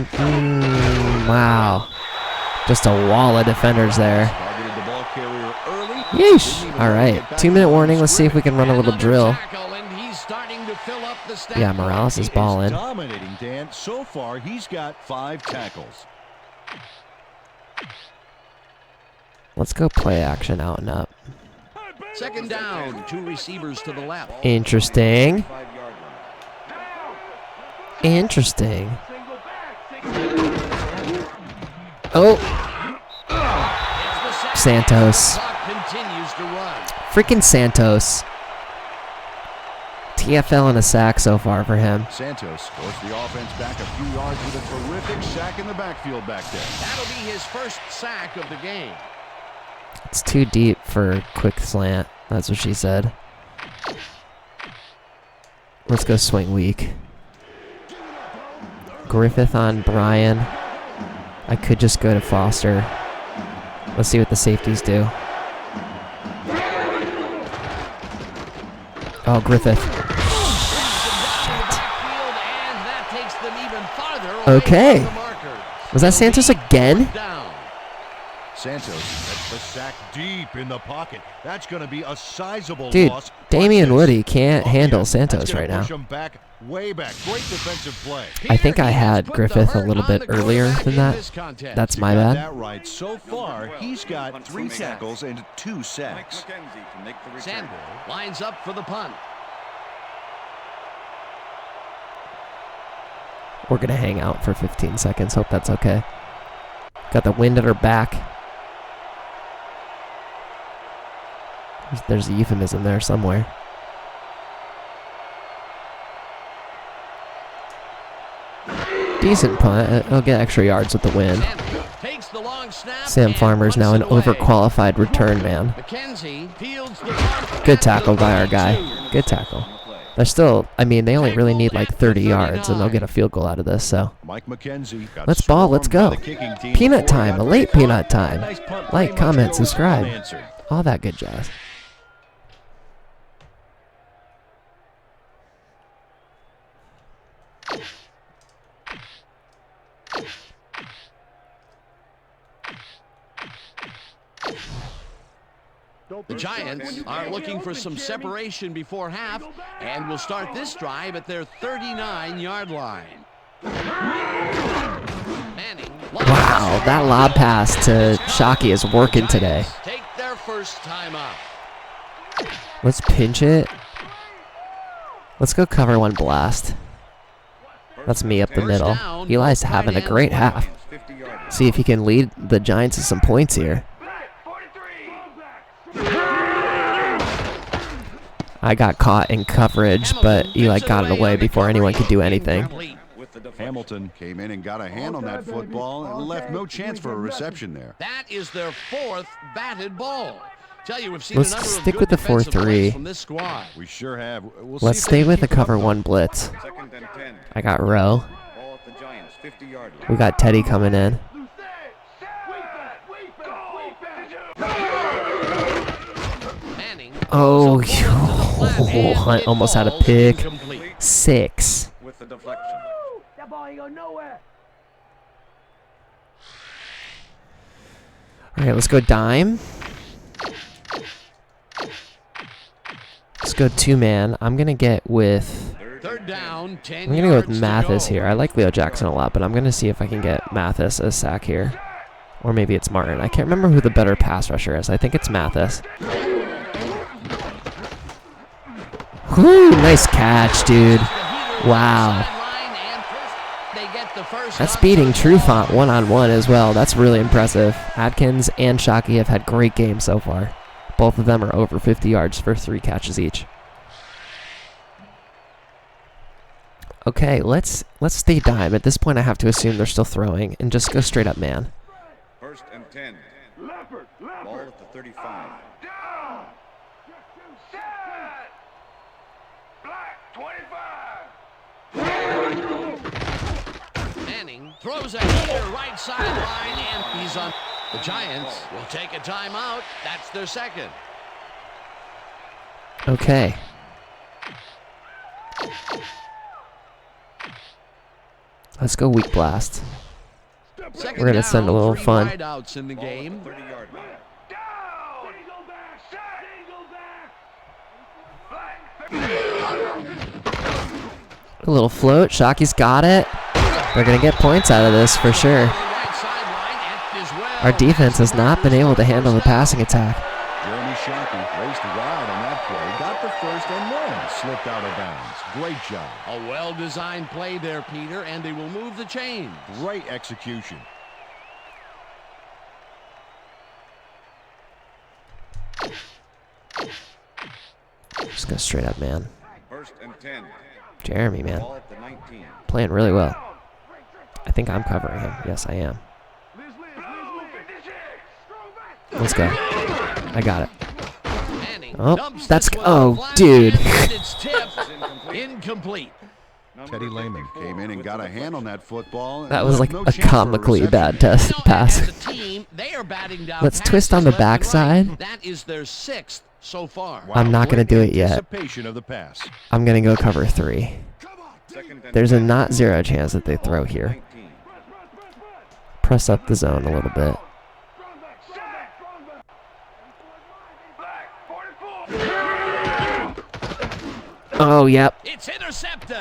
Wow. Just a wall of defenders there. Targeted the ball carrier early. Yeesh. All right. 2-minute warning. Let's see if we can run a little Another drill. tackle, and he's starting to fill up the stat Yeah, line. Morales is balling. dominating, Dan. So far, he's got 5 tackles. Let's go play action out and up. Second down, 2 receivers to the left. Interesting. 5-yard line. Interesting. Oh, It's the Santos. clock continues to run. Freaking Santos. TFL and a sack so far for him. Santos forced the offense back a few yards with a terrific sack in the backfield back there. That'll be his first sack of the game. It's too deep for quick slant. That's what she said. Let's go swing weak. Griffith on Brian. I could just go to Foster. Let's see what the safeties do. Oh, Griffith. Okay. Was that Santos again? Santos gets the sack deep in the pocket. That's going to be a sizable Dude, loss. Damian Woody can't handle Santos right now. Push him back, way back. Great defensive play. I think I had Griffith a little bit earlier than that. That's my bad. That right. So far, he's got 3 tackles and 2 sacks. Sandberg lines up for the punt. We're going to hang out for 15 seconds. Hope that's okay. Got the wind at her back. There's a euphemism there somewhere. Decent punt. He'll get extra yards with the wind. Sam Farmer's now an overqualified return man. Good tackle by our guy. Good tackle. They're still, I mean, they only really need like 30 yards and they'll get a field goal out of this, so. Mike McKenzie got Let's ball, let's go. Peanut time, a late peanut time. Like, comment, subscribe. All that good jazz. The Giants are looking for some separation before half and will start this drive at their 39-yard line. Wow, that lob pass to Shockey is working today. Take their first time out. Let's pinch it. Let's go cover one blast. That's me up the middle. Eli's having a great half. See if he can lead the Giants to some points here. I got caught in coverage, but Eli got it away before anyone could do anything. Hamilton came in and got a hand on that football and left no chance for a reception there. That is their 4th batted ball. Tell you, we've seen Let's a number stick of with the good defensive plays 4-3. from this squad. We sure have. Let's stay with the cover one blitz. I got Rowe. We got Teddy coming in. Oh, Hunt almost had a pick. 6. With the deflection. That ball ain't going nowhere. All right, let's go dime. Let's go 2-man. I'm gonna get with. Third down, 10 I'm gonna go with yards to Mathis go. here. I like Leo Jackson a lot, but I'm gonna see if I can get Mathis a sack here, or maybe it's Martin. I can't remember who the better pass rusher is. I think it's Mathis. Whew, nice catch, dude. Wow. That's beating Trufant one-on-one as well. That's really impressive. Adkins and Shockey have had great games so far. Both of them are over 50 yards for 3 catches each. Okay, let's stay dime. At this point, I have to assume they're still throwing and just go straight up man. 1st and 10. Ball at the 35. Manning throws a heater right sideline, and he's on. The Giants will take a timeout. That's their 2nd. Okay. Let's go weak blast. Second We're gonna send a little down, 3 fun. wideouts in the game. 30-yard line. A little float. Shockey's got it. They're going to get points out of this for sure. Our defense has not been able to handle the passing attack. Jeremy Shockey raced wide on that play, got the first and then slipped out of bounds. Great job. A well-designed play there, Peter, and they will move the chains. Great execution. Just go straight up, man. 1st and and 10. Jeremy, man. Ball at the 19. Playing really well. I think I'm covering him. Yes, I am. Let's go. I got it. Oh, that's... Oh, dude. Incomplete. Teddy Lehman Came in and got a hand on that football. That was like No a chance for comically reception. bad pass. As a team, they are batting down Let's passes twist on the left and right. backside. That is their 6th so far. I'm not going to do it yet. Anticipation of the pass. I'm going to go cover 3. Second and There's a 10. not 0 chance that they throw here. 19. Press up the zone a little bit. Oh, yep. It's intercepted.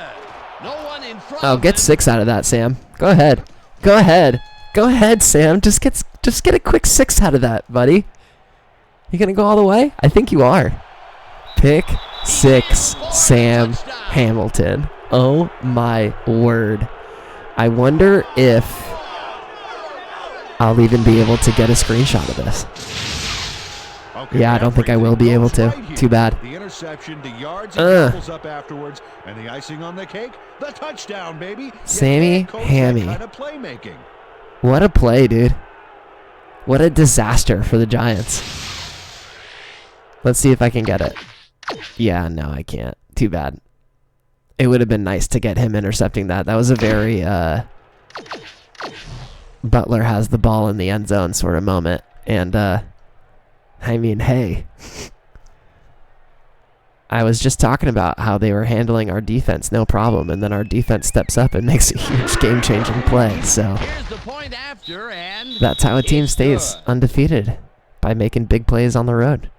No one in front. Oh, of get them. 6 out of that, Sam. Go ahead. Go ahead. Go ahead, Sam. Just get a quick 6 out of that, buddy. You going to go all the way? I think you are. Pick 6, Sam Hamilton. Oh, my word. I wonder if I'll even be able to get a screenshot of this. Okay, Yeah, I don't think I will be able to. right here. Too bad. The interception, the yards, and doubles up afterwards, and the icing on the cake, the touchdown, baby. You Sammy can't coach that Hammy. kind of playmaking. What a play, dude. What a disaster for the Giants. Let's see if I can get it. Yeah, no, I can't. Too bad. It would have been nice to get him intercepting that. That was a very Butler has the ball in the end zone sort of moment. And, I mean, hey. I was just talking about how they were handling our defense, no problem. And then our defense steps up and makes a huge game-changing play. So Here's the point after, and that's how a team it's stays good. undefeated, by making big plays on the road.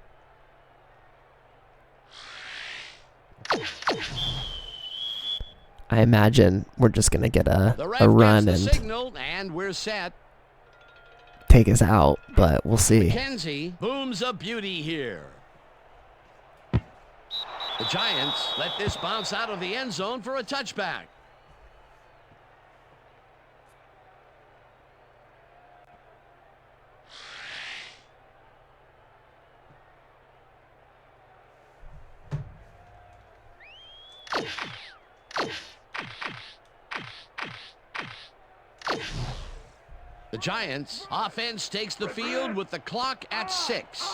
I imagine we're just going to get The ref a run gets the and signal, and we're set. take us out, but we'll see. Kenzie booms a beauty here. The Giants let this bounce out of the end zone for a touchback. The Giants offense takes the field with the clock at 6.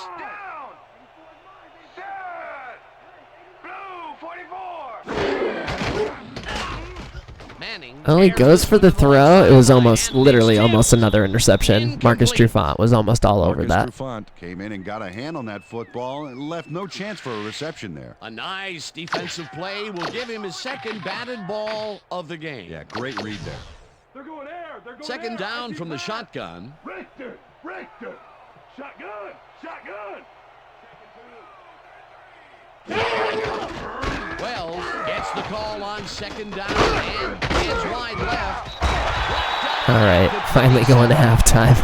Manning Oh, he tears goes this for the one to the throw. left It was sideline almost, and literally leaves almost him another interception. Marcus incomplete. Trufant was almost all over Marcus that. Trufant came in and got a hand on that football and left no chance for a reception there. A nice defensive play will give him his second batted ball of the game. Yeah, great read there. They're going air. They're going Second air. down from the shotgun. Richter. Shotgun. Wells gets the call on second down and is wide left. All right, finally going to halftime.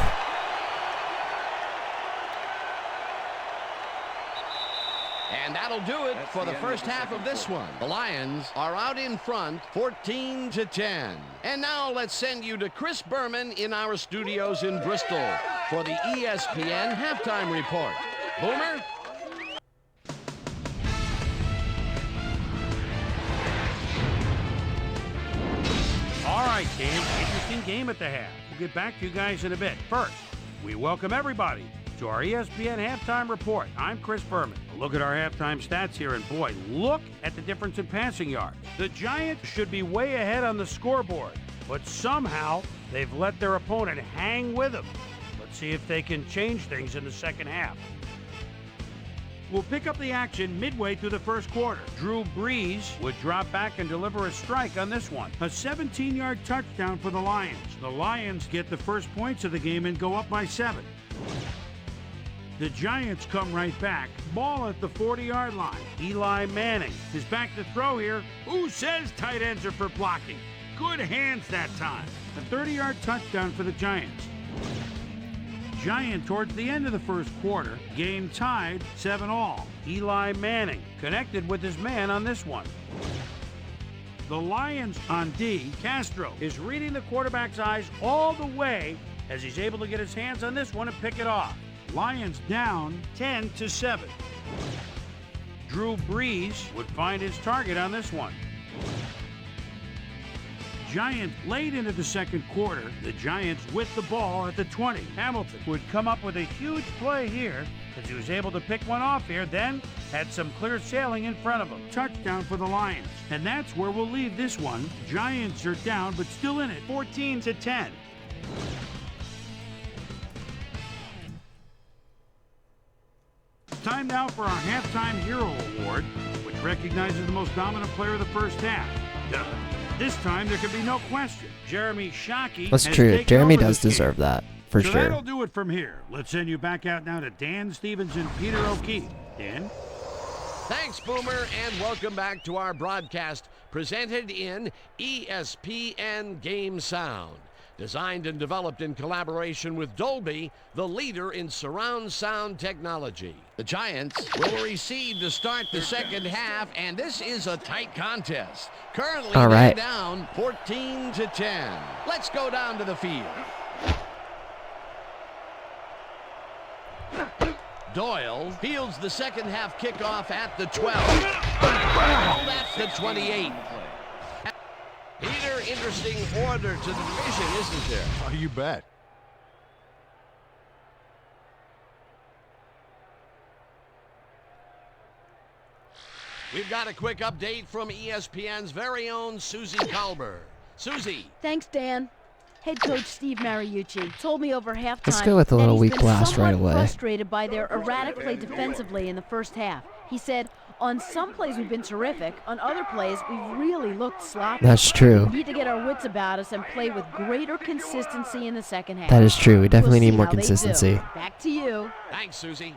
And that'll do it That's for the the end first of the half of second this quarter. one. The Lions are out in front, 14-10. And now let's send you to Chris Berman in our studios in Bristol for the ESPN halftime report. Boomer? All right, team. Interesting game at the half. We'll get back to you guys in a bit. First, we welcome everybody to our ESPN halftime report. I'm Chris Berman. A look at our halftime stats here, and boy, look at the difference in passing yards. The Giants should be way ahead on the scoreboard, but somehow they've let their opponent hang with them. Let's see if they can change things in the second half. We'll pick up the action midway through the first quarter. Drew Brees would drop back and deliver a strike on this one. A 17-yard touchdown for the Lions. The Lions get the first points of the game and go up by 7. The Giants come right back. Ball at the 40-yard line. Eli Manning is back to throw here. Who says tight ends are for blocking? Good hands that time. A 30-yard touchdown for the Giants. Giant towards the end of the first quarter. Game tied 7-all. Eli Manning connected with his man on this one. The Lions on D. Castro is reading the quarterback's eyes all the way as he's able to get his hands on this one and pick it off. Lions down 10-7. Drew Brees would find his target on this one. Giants late into the second quarter. The Giants with the ball at the 20. Hamilton would come up with a huge play here because he was able to pick one off here, then had some clear sailing in front of him. Touchdown for the Lions. And that's where we'll leave this one. Giants are down, but still in it, 14-10. Time now for our Halftime Hero Award, which recognizes the most dominant player of the first half. This time, there can be no question. Jeremy Shockey. That's has true. taken Jeremy over does this deserve game. that, for So sure. that'll do it from here. Let's send you back out now to Dan Stevens and Peter O'Keefe. Dan? Thanks, Boomer, and welcome back to our broadcast presented in ESPN Game Sound. Designed and developed in collaboration with Dolby, the leader in surround sound technology. The Giants will recede to start the second half, and this is a tight contest. Currently All right. down 14-10. Let's go down to the field. Doyle fields the second half kickoff at the 12. That's the 28. Peter, interesting order to the division, isn't there? Oh, you bet. We've got a quick update from ESPN's very own Susie Kalber. Susie. Thanks, Dan. Head coach Steve Mariucci told me over halftime Let's go with a little that he's weak been blast right somewhat away. frustrated by their erratic play defensively in the first half. He said, on some plays we've been terrific, on other plays we've really looked sloppy. That's true. We need to get our wits about us and play with greater consistency in the second half. That is true. We definitely We'll need see more how they do. consistency. Back to you. Thanks, Susie.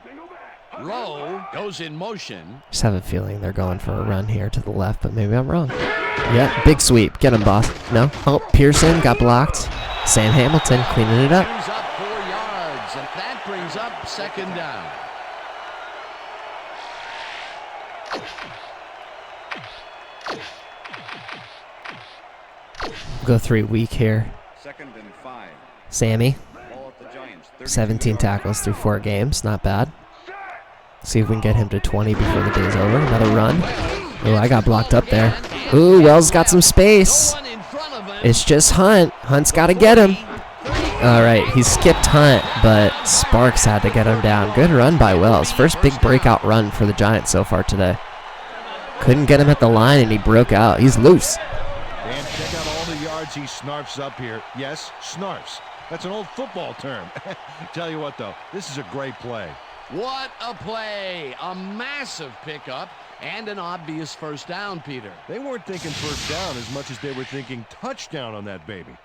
Rowe goes in motion. Just have a feeling they're going for a run here to the left, but maybe I'm wrong. Yeah, big sweep. Get him, boss. No. Oh, Pearson got blocked. Sam Hamilton cleaning it up. Brings up 4 yards, and that brings up second down. Go 3 weak here. 2nd and 5. Sammy, Ball at the Giants. 17 tackles through 4 games. Not bad. See if we can get him to 20 before the day's over. Another run. Oh, I got blocked up there. Ooh, Wells got some space. It's just Hunt. Hunt's got to get him. All right, he skipped Hunt, but Sparks had to get him down. Good run by Wells. First big breakout run for the Giants so far today. Couldn't get him at the line, and he broke out. He's loose. Dan, check out all the yards he snarfs up here. Yes, snarfs. That's an old football term. Tell you what, though, this is a great play. What a play. A massive pickup and an obvious first down, Peter. They weren't thinking first down as much as they were thinking touchdown on that baby.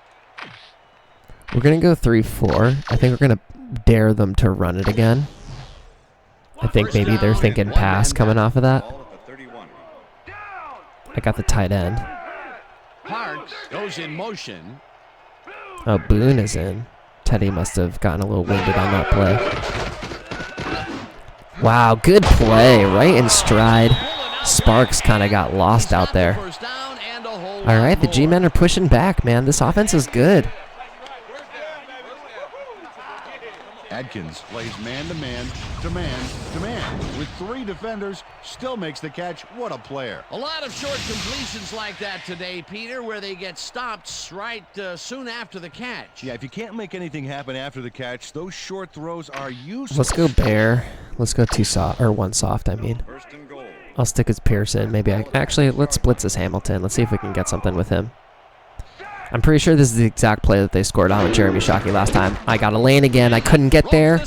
We're going to go 3-4. I think we're going to dare them to run it again. I think maybe they're thinking pass coming off of that. Ball at the 31. I got the tight end. Parks goes in motion. Oh, Boone is in. Teddy must have gotten a little winded on that play. Wow, good play. Right in stride. Sparks kind of got lost out there. First down and a whole All right, the lot G-men are pushing back, man. This offense is good. Adkins plays man-to-man, to man, to man. With 3 defenders, still makes the catch. What a player. A lot of short completions like that today, Peter, where they get stopped right soon after the catch. Yeah, if you can't make anything happen after the catch, those short throws are useless. Let's go Bear. Let's go 2 soft, or 1 soft, I mean. 1st and goal. I'll stick as Pearson. Maybe actually, let's blitz as Hamilton. Let's see if we can get something with him. I'm pretty sure this is the exact play that they scored on with Jeremy Shockey last time. I got a lane again. I couldn't get there.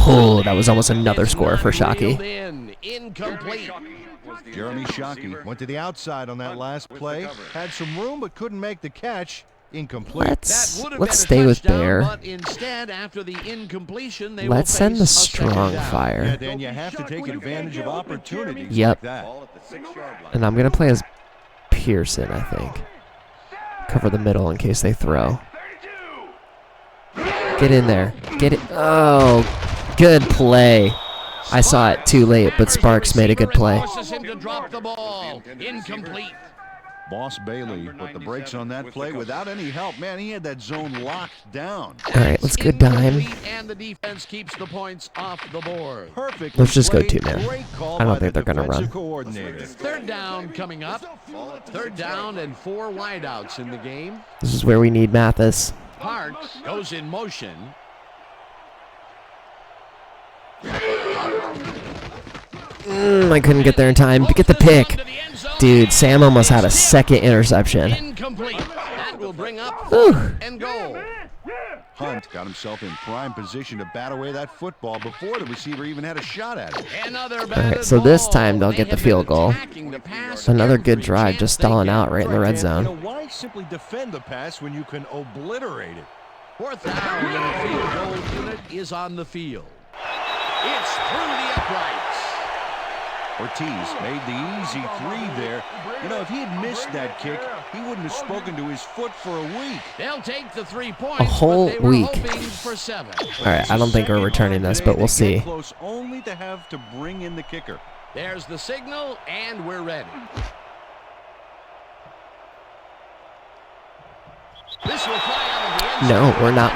Oh, that was almost another score for Shockey. Incomplete. Jeremy Shockey went to the outside on that last play. Had some room but couldn't make the catch. Incomplete. Let's stay with Bear. But instead, after the incompletion, they Let's will send face the a second strong down. Yeah, fire. Dan, you have to take advantage of opportunities Yep. like that. Ball at the 6-yard line. And I'm going to play as Pearson, I think. Cover the middle in case they throw. Get in there. Get it. Oh, good play. I saw it too late, but Sparks made a good play. Forces him to drop the ball. Incomplete. Boss Bailey put the brakes on that play without any help. Man, he had that zone locked down. All right, let's go dime. And the defense keeps the points off the board. Perfect. Let's just go two, man. Great call I don't by think the they're gonna run. defensive coordinator. Third down coming up. Third down and 4 wideouts in the game. This is where we need Mathis. Parks goes in motion. I couldn't get there in time. Get the pick. Dude, Sam almost had a second interception. Incomplete. That will bring up Whew. and goal. Hunt got himself in prime position to bat away that football before the receiver even had a shot at it. Another Alright, so this ball. time they'll They get the have field been goal. attacking the pass Another good every drive, chance just they stalling get. out right in the red Dan, zone. why simply defend the pass when you can obliterate it? Fourth down, and the field goal unit is on the field. It's through the uprights. Ortiz made the easy 3 there. You know, if he had missed that kick, he wouldn't have spoken to his foot for a week. They'll take the 3 points. whole but they were week. hoping for 7. Alright, I don't think we're returning this, but we'll see. Close only to have to bring in the kicker. There's the signal, and we're ready. This will fly out of the end No, zone. we're not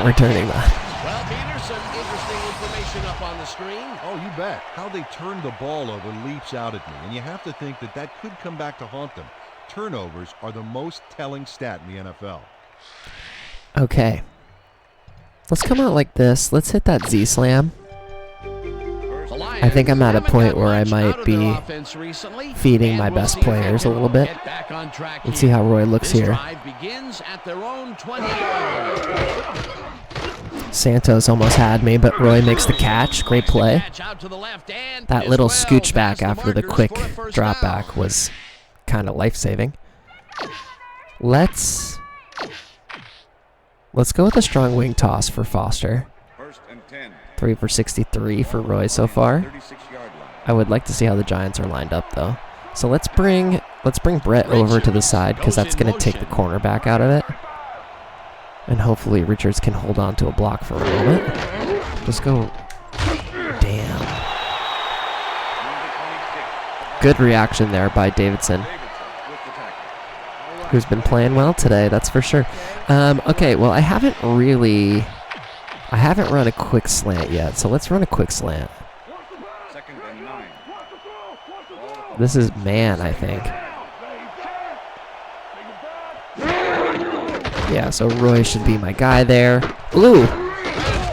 returning that. Well, Peter, some interesting information up on the screen. Oh, you bet. How they turned the ball over leaps out at me, and you have to think that that could come back to haunt them. Turnovers are the most telling stat in the NFL. Okay. Let's come out like this. Let's hit that Z-slam. The Lions I think I'm at a haven't point got where I much might out of their be offense recently, feeding and my we'll best see if they players a can little bit. get back on track Let's see here. how Roy looks This here. drive begins at their own 20-yard line. Santos almost had me, but Roy makes the catch. Great play. Catch out to the left and That is little well scooch back past after the markers quick for a first drop down. back was kind of life-saving. Let's go with a strong wing toss for Foster. First and 10. 3 for 63 for Roy so far. 36-yard line. I would like to see how the Giants are lined up though. So let's bring Brett over to the side because that's going to take the cornerback out of it. And hopefully Richards can hold on to a block for a moment. Just go. Damn. Good reaction there by Davidson, who's been playing well today, that's for sure. Okay, well, I haven't run a quick slant yet, so let's run a quick slant. Second and 9. This is man, I think. Yeah, so Roy should be my guy there. Ooh!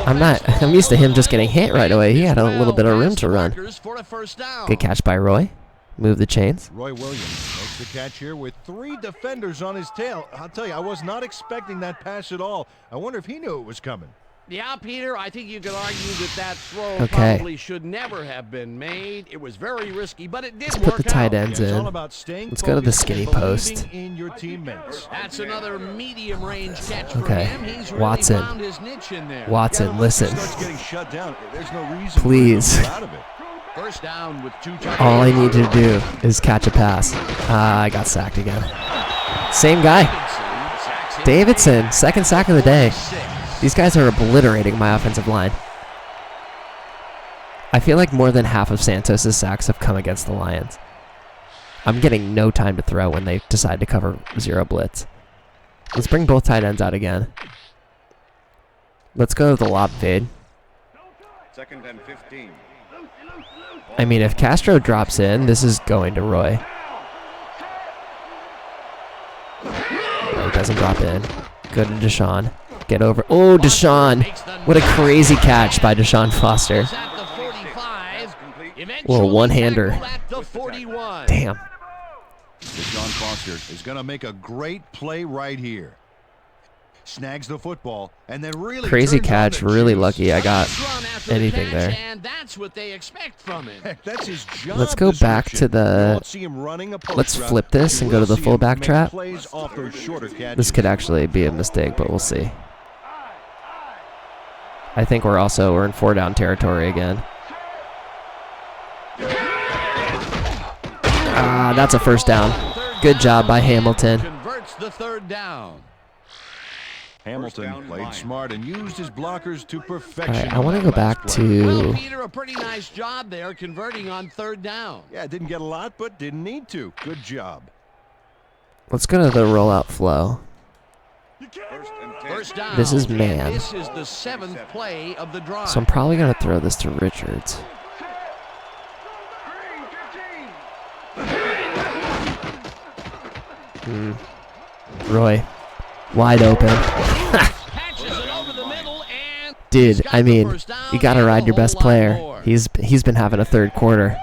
I'm used to him just getting hit right away. He had a little bit of room to run. For a first down. Good catch by Roy. Move the chains. Roy Williams makes the catch here with 3 defenders on his tail. I'll tell you, I was not expecting that pass at all. I wonder if he knew it was coming. Yeah, Peter, I think you could argue that throw Okay. probably should never have been made. It was very risky, but it did Let's work put the tight out. ends It's all in. about staying Let's go to the focused and skinny post. believing in your teammates. That's another medium-range catch for Okay. him. He's really Watson. found his niche in there. Watson, listen. Starts getting shut down. There's no reason Please. for him to get out of it. First down with 2 touchdowns. All I need to do is catch a pass. I got sacked again. Same guy. Davidson, second sack of the day. These guys are obliterating my offensive line. I feel like more than half of Santos' sacks have come against the Lions. I'm getting no time to throw when they decide to cover 0 blitz. Let's bring both tight ends out again. Let's go to the lob fade. Second and 15. I mean, if Castro drops in, this is going to Roy. No, he doesn't drop in. Good to Deshaun. Get over. Oh, Deshaun. What a crazy catch by Deshaun Foster. At the 45, Little one-hander. at the 41. Damn. Deshaun Foster is going to make a great play right here. Snags the football and then really Crazy turns on catch. the Really juice. lucky I got Run after the anything catch, there. And that's what they expect from him. Heck, that's his job Let's go back to description. You the- won't see him running a post Let's route, flip this but and you go to will the see him fullback make trap. plays off those shorter catches. This could actually be a mistake, but we'll see. I think we're in 4-down territory again. That's a first down. Good job by Hamilton. Converts the third down. Hamilton First down played line. smart and used his blockers to perfection. All right, I on want to that go back last play. Well, to... Peter, a pretty nice job there converting on third down. Yeah, didn't get a lot, but didn't need to. Good job. Let's go to the rollout flow. First and 10. First down. This is And man. This is the 7th play of the drive. So I'm probably going to throw this to Richards. Roy, wide open. Catches it over the middle and Dude, he's got I the mean, first down you got to and a ride your whole best lot player. more. He's been having a third quarter.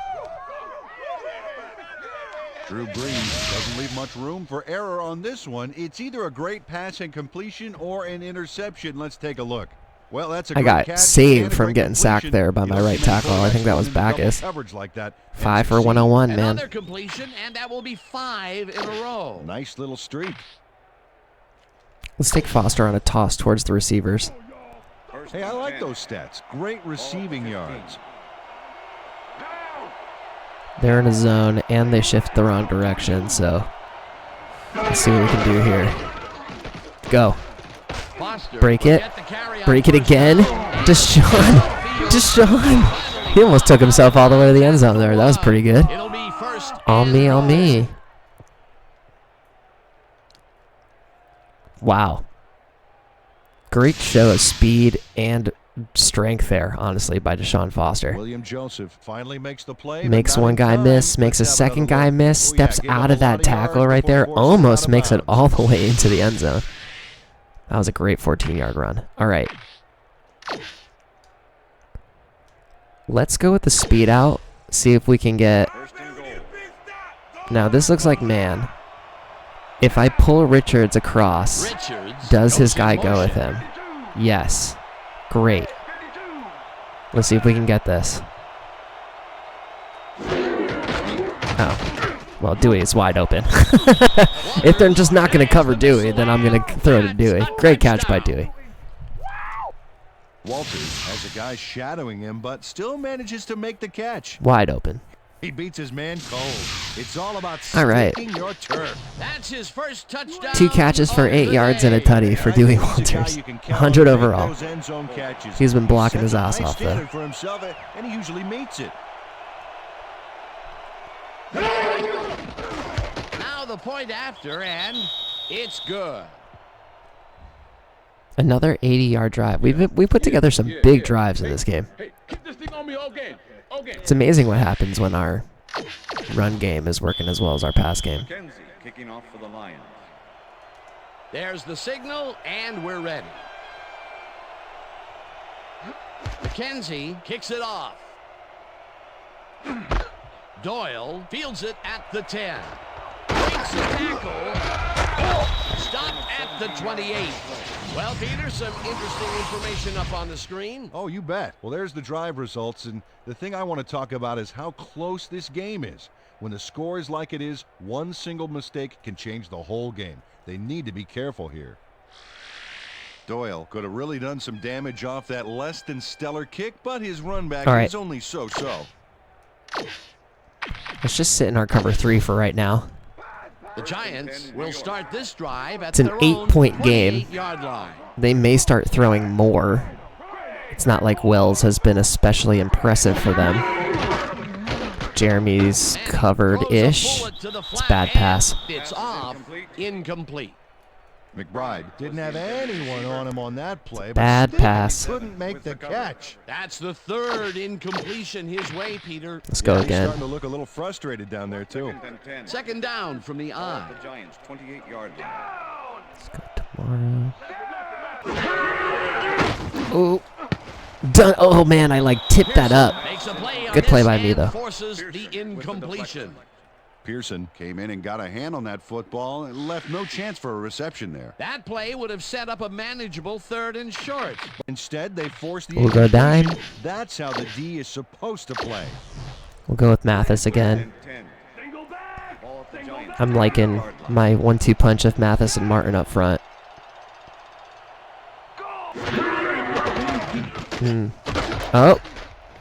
Drew Brees doesn't leave much room for error on this one. It's either a great pass and completion or an interception. Let's take a look. Well, that's a I great got catch saved and a from great getting sacked completion. there by You my don't right see many tackle. I think that was quarterbacks run into double Backus. coverage like that and 5 for succeed. 101, man. Another completion, and that will be 5 in a row. Nice little streak. Let's take Foster on a toss towards the receivers. First Hey, I and like 10. those stats. Great receiving yards. They're in a zone, and they shift the wrong direction, so let's see what we can do here. Go. Foster Break will it. get the carry on Break it first again. down. Deshaun. He almost took himself all the way to the end zone there. That was pretty good. It'll be first On and me, on goal. me. Wow. Great show of speed and strength there, honestly, by Deshaun Foster. William Joseph finally makes the play. Makes but not one in guy time. miss, makes a Let's have second another guy look. miss, Oh, yeah, steps gave up out a of lot that tackle yards right before there, forcing it almost out of makes it bounds. all the way into the end zone. That was a great 14-yard run. All right. Let's go with the speed out, see if we can get... First and goal. Now, this looks like man. If I pull Richards across, Richards does his goes in guy go with motion. him? Yes. Great. Let's see if we can get this. Oh. Well, Dewey is wide open. If they're just not going to cover Dewey, then I'm going to throw to Dewey. Great catch by Dewey. Walters has a guy shadowing him, but still manages to make the catch. Wide open. He beats his man cold. It's all about All right. sticking your turf. That's his first touchdown. 2 catches for of 8 the yards and a day. tutty for I Dewey think he's a guy Walters. you can count 100 on to make overall. those end zone catches. He's been blocking He his sets a ass high off, though. standard for himself, and he usually meets it. Now the point after, and it's good. Another 80-yard drive. We put together some big drives in this game. Hey, keep this thing on me all game. All game. It's amazing what happens when our run game is working as well as our pass game. Kenzie kicking off for the Lions. There's the signal, and we're ready. McKenzie kicks it off. Doyle fields it at the 10. Breaks the tackle. Stopped at the 28. Well, Peter, some interesting information up on the screen. Oh, you bet. Well, there's the drive results, and the thing I want to talk about is how close this game is. When the score is like it is, one single mistake can change the whole game. They need to be careful here. Doyle could have really done some damage off that less than stellar kick, but his run back All right. is only so-so. Let's just sit in our cover 3 for right now. The Giants will start this drive at It's an their own 8-point game. 28-yard line. They may start throwing more. It's not like Wells has been especially impressive for them. Jeremy's And covered-ish. throws a bullet to the It's a flat, bad and pass. It's off. Incomplete. McBride didn't have anyone on him on that play, Bad but still pass. couldn't make the catch. That's the third incompletion his way, Peter. Let's go He's again. starting to look a little frustrated down there, too. Second and 10. Second down from the Ball eye. at the Giants 28-yard line. Tomorrow. Oh. Done. Oh, man, I tipped that up. Makes a play on Good play this by me, and though. Forces the incompletion. Pearson came in and got a hand on that football and left no chance for a reception there. That play would have set up a manageable 3rd and short. Instead, they forced the We'll go dime. incompletion. That's how the D is supposed to play. We'll go with Mathis again. And 10. Single back. Ball at the Giants. I'm liking 28-yard line. my 1-2 punch of Mathis and Martin up front. Oh,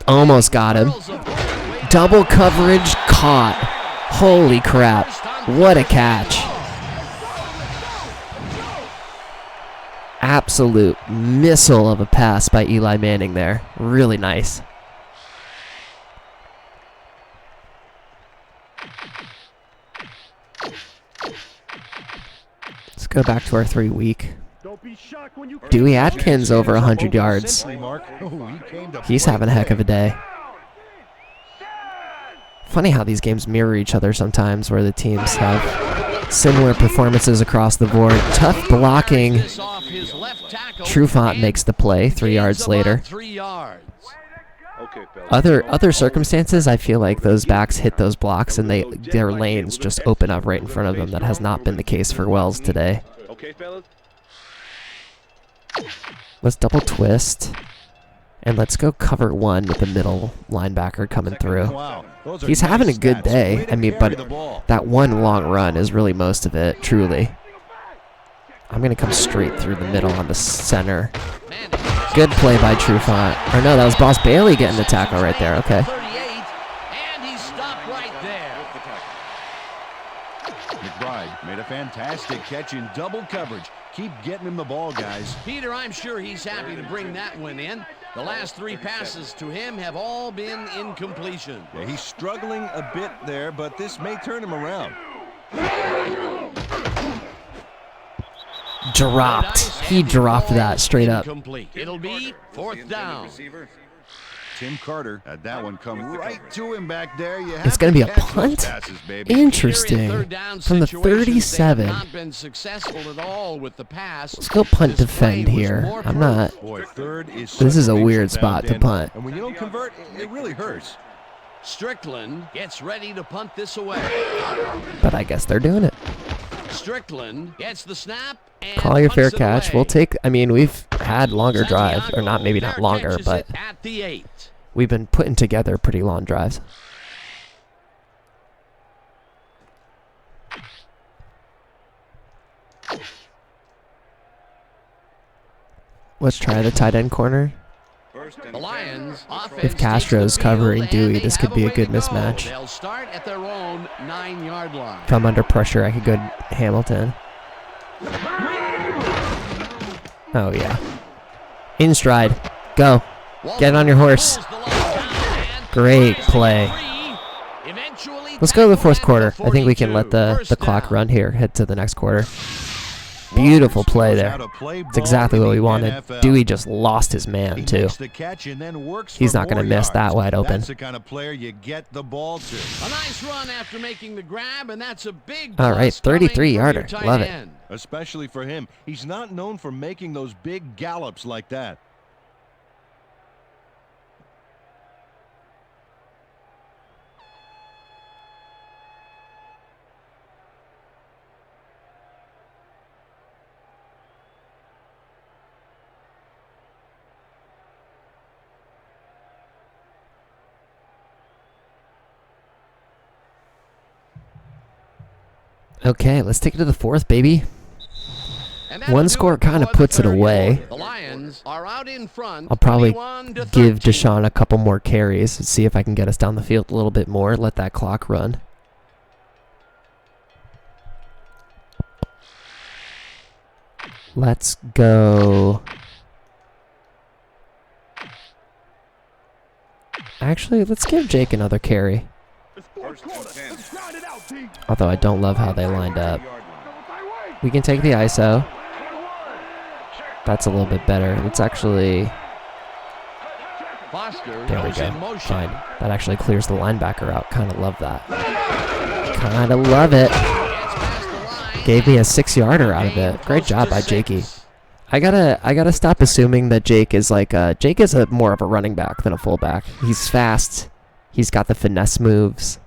almost got him. Curls a bullet way Double coverage caught. Holy crap. What a catch. Absolute missile of a pass by Eli Manning there. Really nice. Go back to our 3 week. Don't be shocked when you Dewey Atkins over 100 yards. He's having a heck of a day. Funny how these games mirror each other sometimes, where the teams have similar performances across the board. Tough blocking. Trufant makes the play 3 yards later. Other circumstances, I feel like those backs hit those blocks and their lanes just open up right in front of them. That has not been the case for Wells today. Let's double twist. And let's go cover 1 with the middle linebacker coming through. He's having a good day. I mean, but that one long run is really most of it, truly. I'm going to come straight through the middle on the center. Good play by Trufant. Or no, that was Boss Bailey getting the tackle right there. Okay. And he stopped right there. McBride made a fantastic catch in double coverage. Keep getting him the ball, guys. Peter, I'm sure he's happy to bring that one in. The last 3 passes to him have all been incompletion. Yeah, he's struggling a bit there, but this may turn him around. Dropped. He dropped that straight up. It'll be 4th down. Tim Carter had that one come right to him back there. It's going to be a punt? Interesting. From the 37. Not been successful at all with the pass. Let's go punt defend here. I'm not. This is a weird spot to punt. And when you don't convert, it really hurts. Strickland gets ready to punt this away. But I guess they're doing it. Strickland gets the snap and Call your fair punts it catch. away. We'll take, I mean, we've had longer drive, or not, maybe not longer, but at the 8. we've been putting together pretty long drives. Let's try the tight end corner. The Lions If Castro's covering Dewey, this could be a good mismatch. They'll start at their own 9-yard line. If I'm under pressure, I could go Hamilton. Oh, yeah. In stride. Go. Get on your horse. Great play. Let's go to the 4th quarter. I think we can let the clock run here. Head to the next quarter. Beautiful play there. It's exactly what we wanted. Dewey just lost his man, too. He's not going to miss that wide open. That's the kind of player you get the ball to. A nice run after making the grab, and that's a big All right, 33-yarder. Love it. Especially for him. He's not known for making those big gallops like that. Okay, let's take it to the 4th, baby. One score kind of puts it away. The Lions are out in front. I'll probably 21-13. give Deshaun a couple more carries and see if I can get us down the field a little bit more. Let that clock run. Let's go. Actually, let's give Jake another carry. Although I don't love how they lined up. We can take the ISO. That's a little bit better. Let's actually... There we go. Fine. That actually clears the linebacker out. Kind of love that. Kind of love it. Gave me a 6-yarder out of it. Great job by Jakey. I gotta stop assuming that Jake is like Jake is more of a running back than a fullback. He's fast. He's got the finesse moves.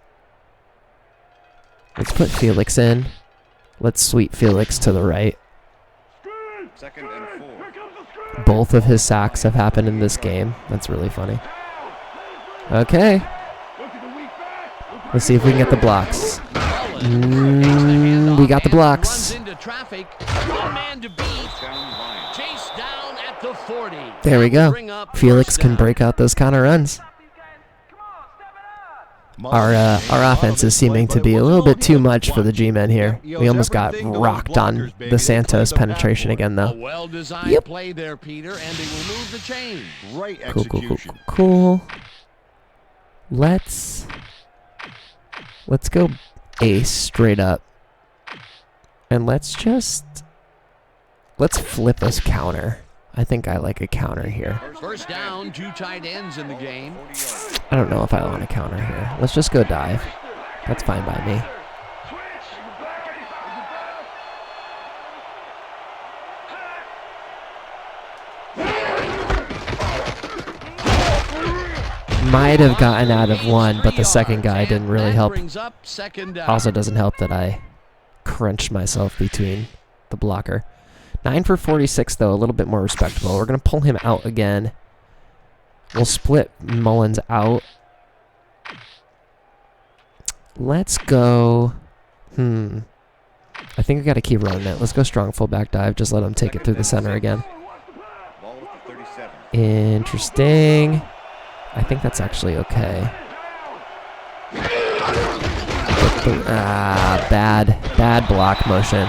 Let's put Felix in. Let's sweep Felix to the right. 2nd and 4. Both of his sacks have happened in this game. That's really funny. Okay. Let's see if we can get the blocks. We got the blocks. There we go. Felix can break out those kind of runs. Our offense is seeming to be a little bit too much for the G-men here. We almost got rocked on the Santos penetration again, though. Yep. Play there, Peter, and they will move the chain. Right Cool. Let's go ace straight up. And let's just Let's flip this counter. I think I like a counter here. First down, 2 tight ends in the game. I don't know if I want a counter here. Let's just go dive. That's fine by me. Might have gotten out of one, but the second guy didn't really help. Also doesn't help that I crunched myself between the blocker. 9 for 46, though, a little bit more respectable. We're going to pull him out again. We'll split Mullins out. Let's go... I think we got to keep running it. Let's go strong fullback dive. Just let him take it through the center again. Interesting. I think that's actually okay. Bad block motion.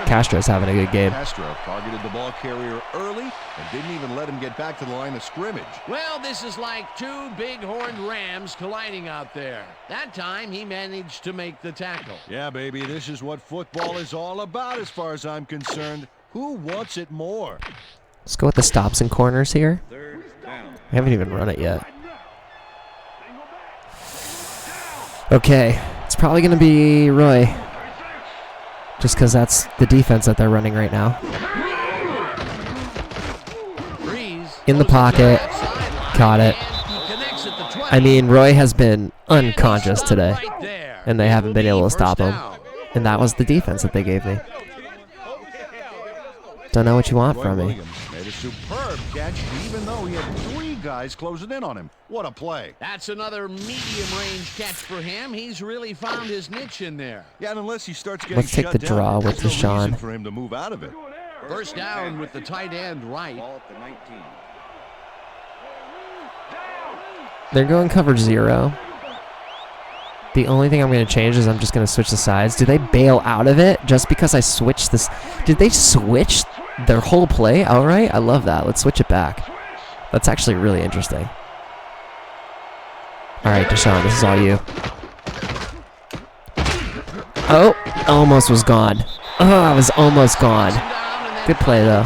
Castro's having a good game. Castro targeted the ball carrier early and didn't even let him get back to the line of scrimmage. Well, this is like 2 big-horned rams colliding out there. That time, he managed to make the tackle. Yeah, baby, this is what football is all about as far as I'm concerned. Who wants it more? Let's go with the stops and corners here. I haven't even run it yet. Okay, it's probably going to be Roy. Just because that's the defense that they're running right now. In the pocket. Caught it. I mean, Roy has been unconscious today. And they haven't been able to stop him. And that was the defense that they gave me. Don't know what you want from me. Made a superb catch, even though he had 3 guys closing in on him. What a play. That's another medium-range catch for him. He's really found his niche in there. Yeah, and unless he starts getting Let's take the draw with Deshaun. for him to move out of it. First down with the tight end right. They're going cover 0. The only thing I'm going to change is I'm just going to switch the sides. Do they bail out of it just because I switched this? Did they switch their whole play outright? I love that. Let's switch it back. That's actually really interesting. All right, Deshaun, this is all you. Oh, almost was gone. Oh, I was almost gone. Good play, though.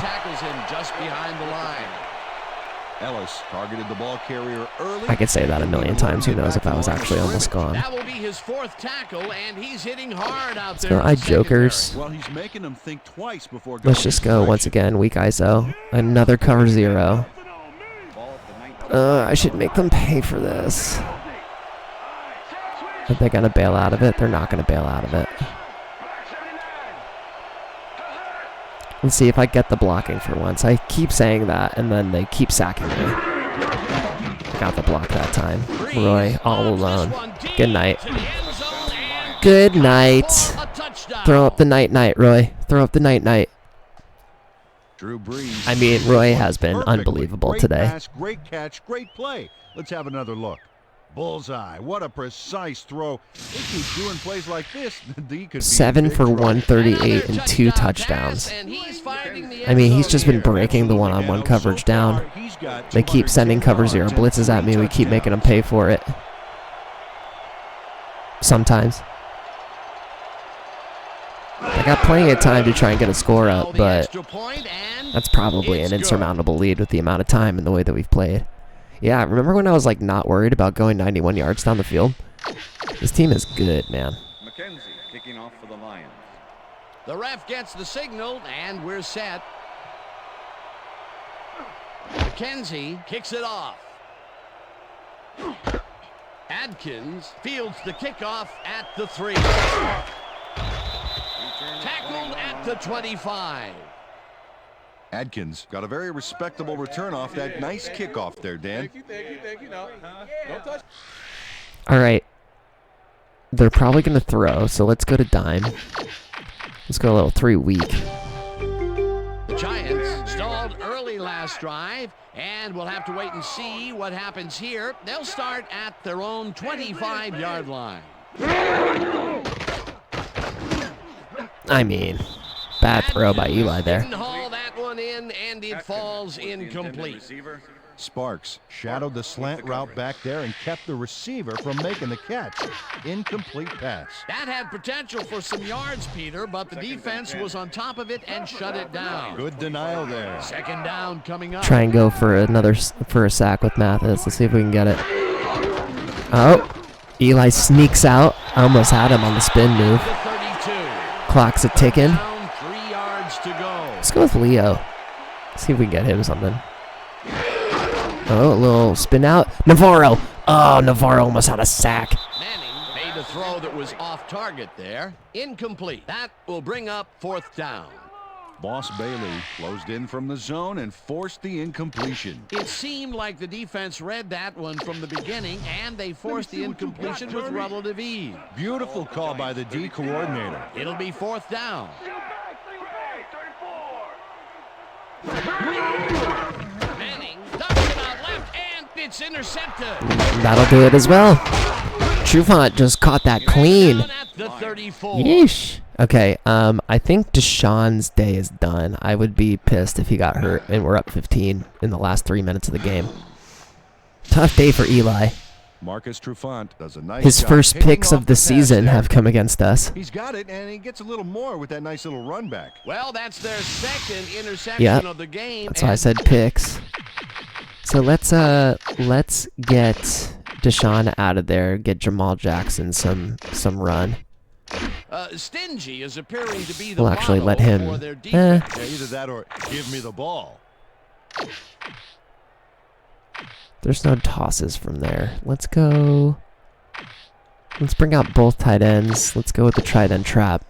Ellis targeted the ball carrier early. I could say that a million times. Who knows if I was actually almost gone. That will be his 4th tackle, and he's hitting hard out there. Let's go I jokers. Well, he's making them think twice before. Let's just go once again. Weak ISO. Another cover 0. I should make them pay for this. Are they going to bail out of it? They're not going to bail out of it. Let's see if I get the blocking for once. I keep saying that, and then they keep sacking me. Got the block that time. Roy, all alone. Good night. Good night. Throw up the night-night, Roy. Throw up the night-night. Drew Brees. I mean, Roy has been unbelievable today. Pass, great catch, great play. Let's have another look. Bullseye. What a precise throw. They keep doing plays like this. 7 for 138 and 2 touchdowns. I mean, he's just been breaking the one-on-one coverage down. They keep sending cover 0 blitzes at me. We keep making them pay for it. Sometimes. I got plenty of time to try and get a score up, but that's probably an insurmountable lead with the amount of time and the way that we've played. Yeah, remember when I was like not worried about going 91 yards down the field? This team is good, man. McKenzie kicking off for the Lions. The ref gets the signal, and we're set. McKenzie kicks it off. Adkins fields the kickoff at the 3. Tackled at the 25. Adkins got a very respectable return off that nice kickoff there, Dan. Thank you. No. Don't touch. All right. They're probably going to throw, so let's go to dime. Let's go a little 3 weak. The Giants stalled early last drive, and we'll have to wait and see what happens here. They'll start at their own 25-yard line. I mean, bad throw by Eli there. Didn't haul that one in, and it falls incomplete. Sparks shadowed the slant route back there and kept the receiver from making the catch. Incomplete pass. That had potential for some yards, Peter, but the defense was on top of it and shut it down. Good denial there. Second down coming up. Try and go for a sack with Mathis. Let's see if we can get it. Oh, Eli sneaks out. Almost had him on the spin move. The 32. Clock's a ticking. Down, 3 yards to go. Let's go with Leo. See if we can get him something. Oh, a little spin out. Navarro. Oh, Navarro almost had a sack. Manning made a throw that was off target there. Incomplete. That will bring up 4th down. Boss Bailey closed in from the zone and forced the incompletion. It seemed like the defense read that one from the beginning, and they forced the incompletion with relative ease. Beautiful call by the D coordinator. It'll be 4th down. Manning dumps it out left, and it's intercepted. That'll do it as well. Trufant just caught that clean. Down at the 34. Yeesh. Okay, I think Deshaun's day is done. I would be pissed if he got hurt and we're up 15 in the last 3 minutes of the game. Tough day for Eli. Marcus Trufant does a nice His job first picking picks off of the pass season there. have come against us. He's got it, and he gets a little more with that nice little run back. Well, that's their second interception Yep. of the game. That's why I and said picks. So let's get Deshaun out of there, get Jamal Jackson some run. Stingy is appearing to be the We'll actually let model him. for their defense. Yeah, either that or give me the ball. There's no tosses from there. Let's go. Let's bring out both tight ends. Let's go with the tight end trap.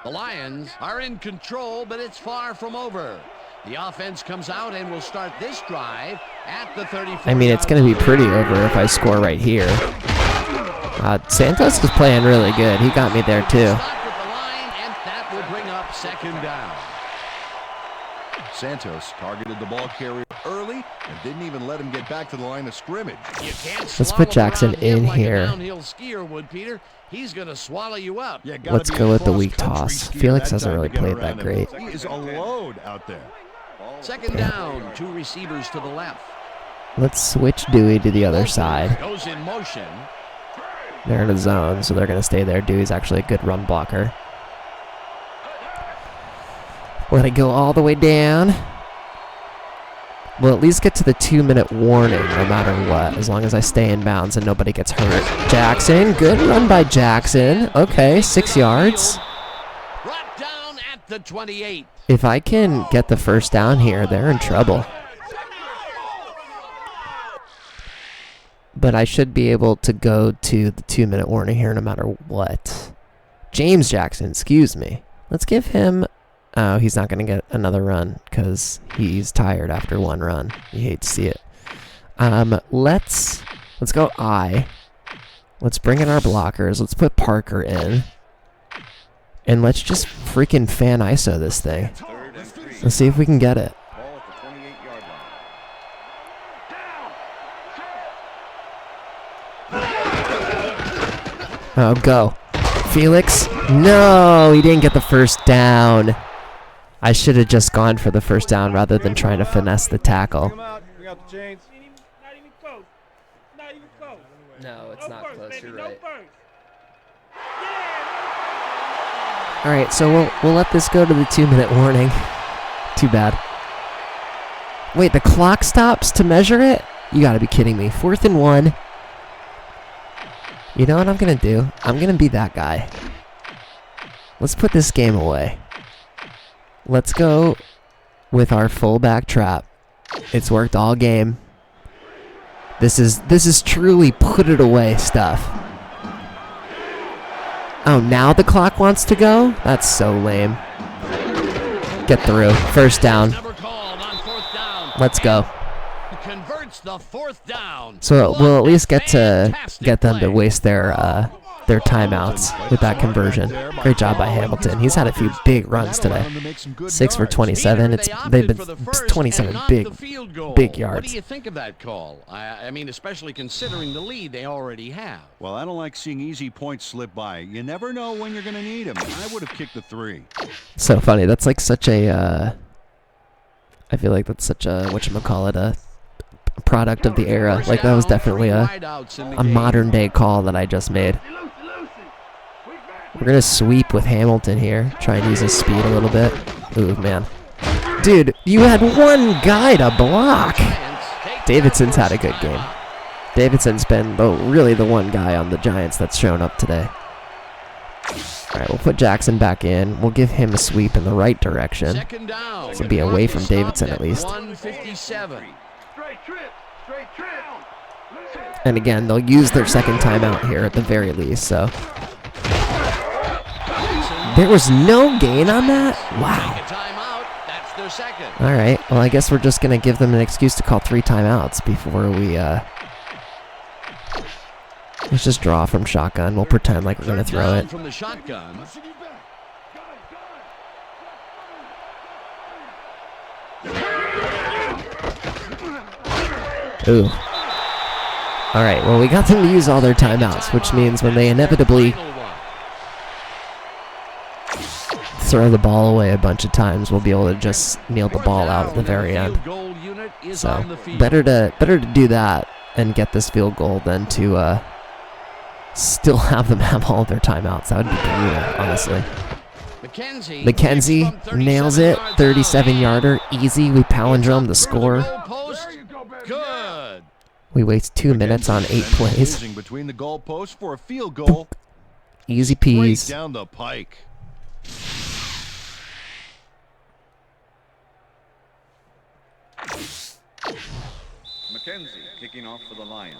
The Lions are in control, but it's far from over. The offense comes out and will start this drive at the 34. I mean, it's going to be pretty over if I score right here. Santos is playing really good. He got me there too. Stop with the line, and that will bring up 2nd down. Santos targeted the ball carrier early and didn't even let him get back to the line of scrimmage. You can't Let's put slalom Jackson around him in like a here. downhill skier would, Peter. He's going to swallow you up. Yeah, gotta Let's be go a with the weak cross-country toss. skier Felix that hasn't time really to get played around that him. great. He is a load out there. 2nd down, 2 receivers to the left. Let's switch Dewey to the other side. Goes in motion. They're in a zone, so they're going to stay there. Dewey's actually a good run blocker. Let it go all the way down. We'll at least get to the 2-minute warning no matter what, as long as I stay in bounds and nobody gets hurt. Jackson, good run by Jackson. Okay, 6 yards. Brought down at the 28. If I can get the first down here, they're in trouble. But I should be able to go to the 2-minute warning here no matter what. James Jackson, excuse me. Let's give him... Oh, he's not going to get another run because he's tired after 1 run. You hate to see it. Let's go I. Let's bring in our blockers. Let's put Parker in. And let's just freaking fan ISO this thing. Let's see if we can get it. Ball at the 28-yard line. Oh, go. Felix. No, he didn't get the first down. I should have just gone for the first down rather than trying to finesse the tackle. Come out. Bring out the chains. Not even close. Not even close. No, it's not close. Baby, You're no right. first. All right, so we'll let this go to the 2-minute warning. Too bad. Wait, the clock stops to measure it? You got to be kidding me. 4th and 1. You know what I'm going to do? I'm going to be that guy. Let's put this game away. Let's go with our fullback trap. It's worked all game. This is truly put it away stuff. Oh, now the clock wants to go? That's so lame. Get through. First down. Number called on 4th down. Let's go. Converts the 4th down. So we'll at least get them Fantastic to play. waste their timeouts with that conversion. Great job by Hamilton. He's had a few big runs today. 6 for 27. Peter, they They've opted been for the first 27 and not big the field goal. big What yards. do you think of that call? I mean, especially considering the lead they already have. Well, I don't like seeing easy points slip by. You never know when you're going to need them. I would have kicked the 3. So funny. That's like such a I feel like that's such a whatchamacallit, product of the era. Like, that was definitely a modern day call that I just made. We're going to sweep with Hamilton here. Try and use his speed a little bit. Ooh, man. Dude, you had one guy to block. Davidson's had a good game. Davidson's been really the one guy on the Giants that's shown up today. All right, we'll put Jackson back in. We'll give him a sweep in the right direction. This will be away from Davidson at least. And again, they'll use their second timeout here at the very least, so. There was no gain on that? Wow. All right, well, I guess we're just going to give them an excuse to call 3 timeouts before we, let's just draw from shotgun. We'll pretend like we're going to throw it. From the shotgun. Ooh. All right, well, we got them to use all their timeouts, which means when they inevitably throw the ball away a bunch of times, we'll be able to just kneel the ball out at the very end. So better to do that and get this field goal than to still have them have all of their timeouts. That would be brutal, honestly. McKenzie nails it. 37-yarder, easy. We palindrome the score. Good. We waste 2 minutes on 8 plays. Between the goalposts for a field goal. Easy peas. Down the pike. McKenzie kicking off for the Lions.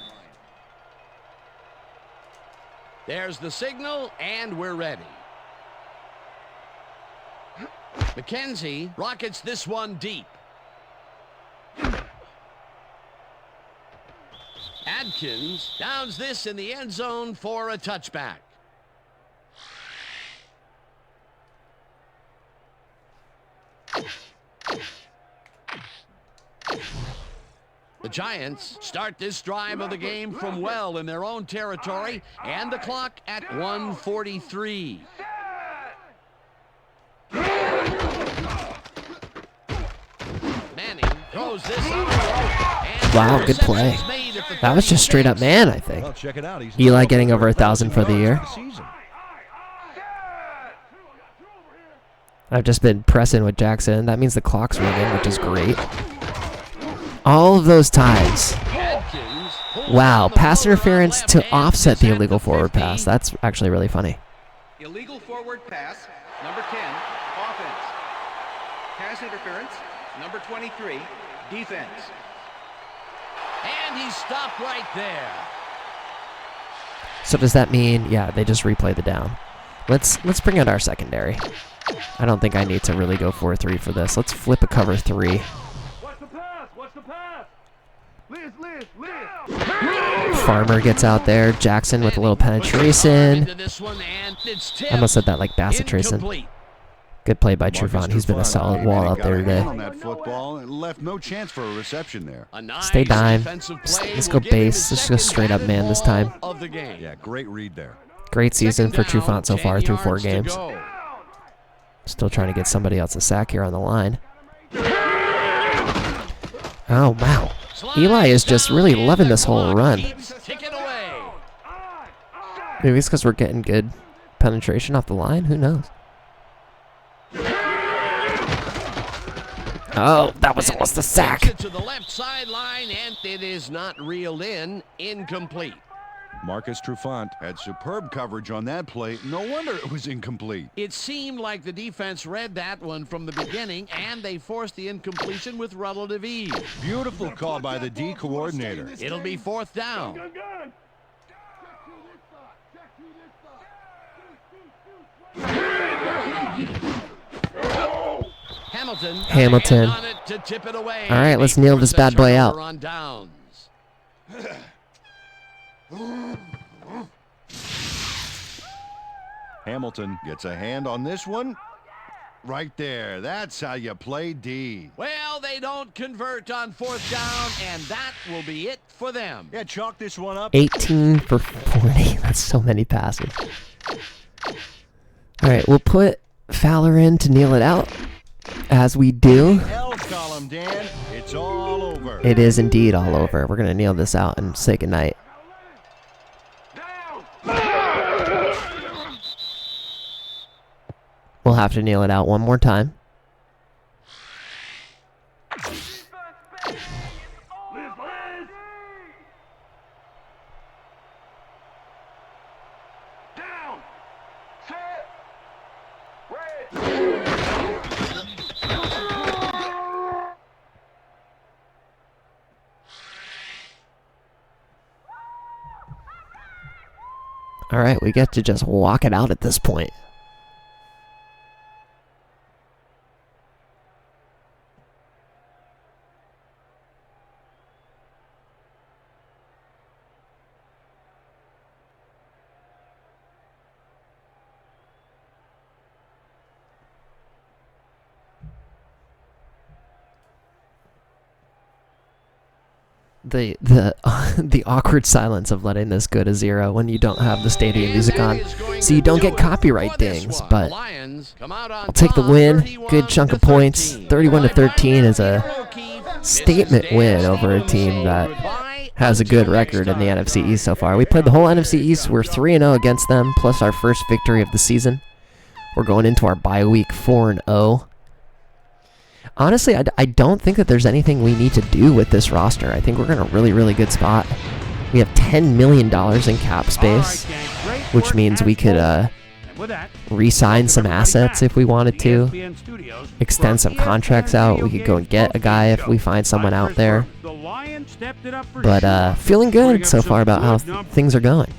There's the signal, and we're ready. McKenzie rockets this one deep. Adkins downs this in the end zone for a touchback. The Giants start this drive of the game from well in their own territory, and the clock at 1:43. Manning throws this up. Wow, good play. That was just straight up man, I think. Eli getting over 1,000 for the year. I've just been pressing with Jackson. That means the clock's running, which is great. All of those times. Wow, pass interference to offset the illegal forward pass. That's actually really funny. Illegal forward pass, number 10, offense. Pass interference, number 23, defense. And he stopped right there. So does that mean, yeah, they just replay the down? Let's bring out our secondary. I don't think I need to really go 4-3 for this. Let's flip a cover 3. Watch the pass! Watch the pass! Liz! Farmer gets out there. Jackson with a little penetration. I almost said that like Bassett Trayson. Good play by Trufant. He's been a solid wall out there today. On that football and left no chance for a reception there. Stay dime. Let's go base. Let's go straight up man this time. Yeah, great read there. Great season for Trufant so far through 4 games. Still trying to get somebody else a sack here on the line. Oh, wow. Eli is just really loving this whole run. Maybe it's because we're getting good penetration off the line. Who knows? Oh, that was almost a sack. To the left sideline, and it is not reeled in. Incomplete. Marcus Trufant had superb coverage on that play. No wonder it was incomplete. It seemed like the defense read that one from the beginning, and they forced the incompletion with relative ease. Beautiful call by the D coordinator. It'll be 4th down. Hamilton. To tip it away. All right, let's kneel this bad boy out. On downs. Hamilton gets a hand on this one. Right there. That's how you play D. Well, they don't convert on 4th down, and that will be it for them. Yeah, chalk this one up. 18 for 40. That's so many passes. All right, we'll put Fowler in to kneel it out. As we do. L column, Dan. It's It's all over. It is indeed all over. We're going to kneel this out and say goodnight. We'll have to kneel it out one more time. All right, we get to just walk it out at this point. The awkward silence of letting this go to 0 when you don't have the stadium music on, so you don't get copyright dings. But I'll take the win. Good chunk of points. 31-13 is a statement win over a team that has a good record in the NFC East so far. We played the whole NFC East. We're 3-0 against them, plus our first victory of the season. We're going into our bye week 4-0. Honestly, I don't think that there's anything we need to do with this roster. I think we're in a really, really good spot. We have $10 million in cap space, which means we could re-sign some assets if we wanted to, extend some contracts out. We could go and get a guy if we find someone out there. But feeling good so far about how things are going.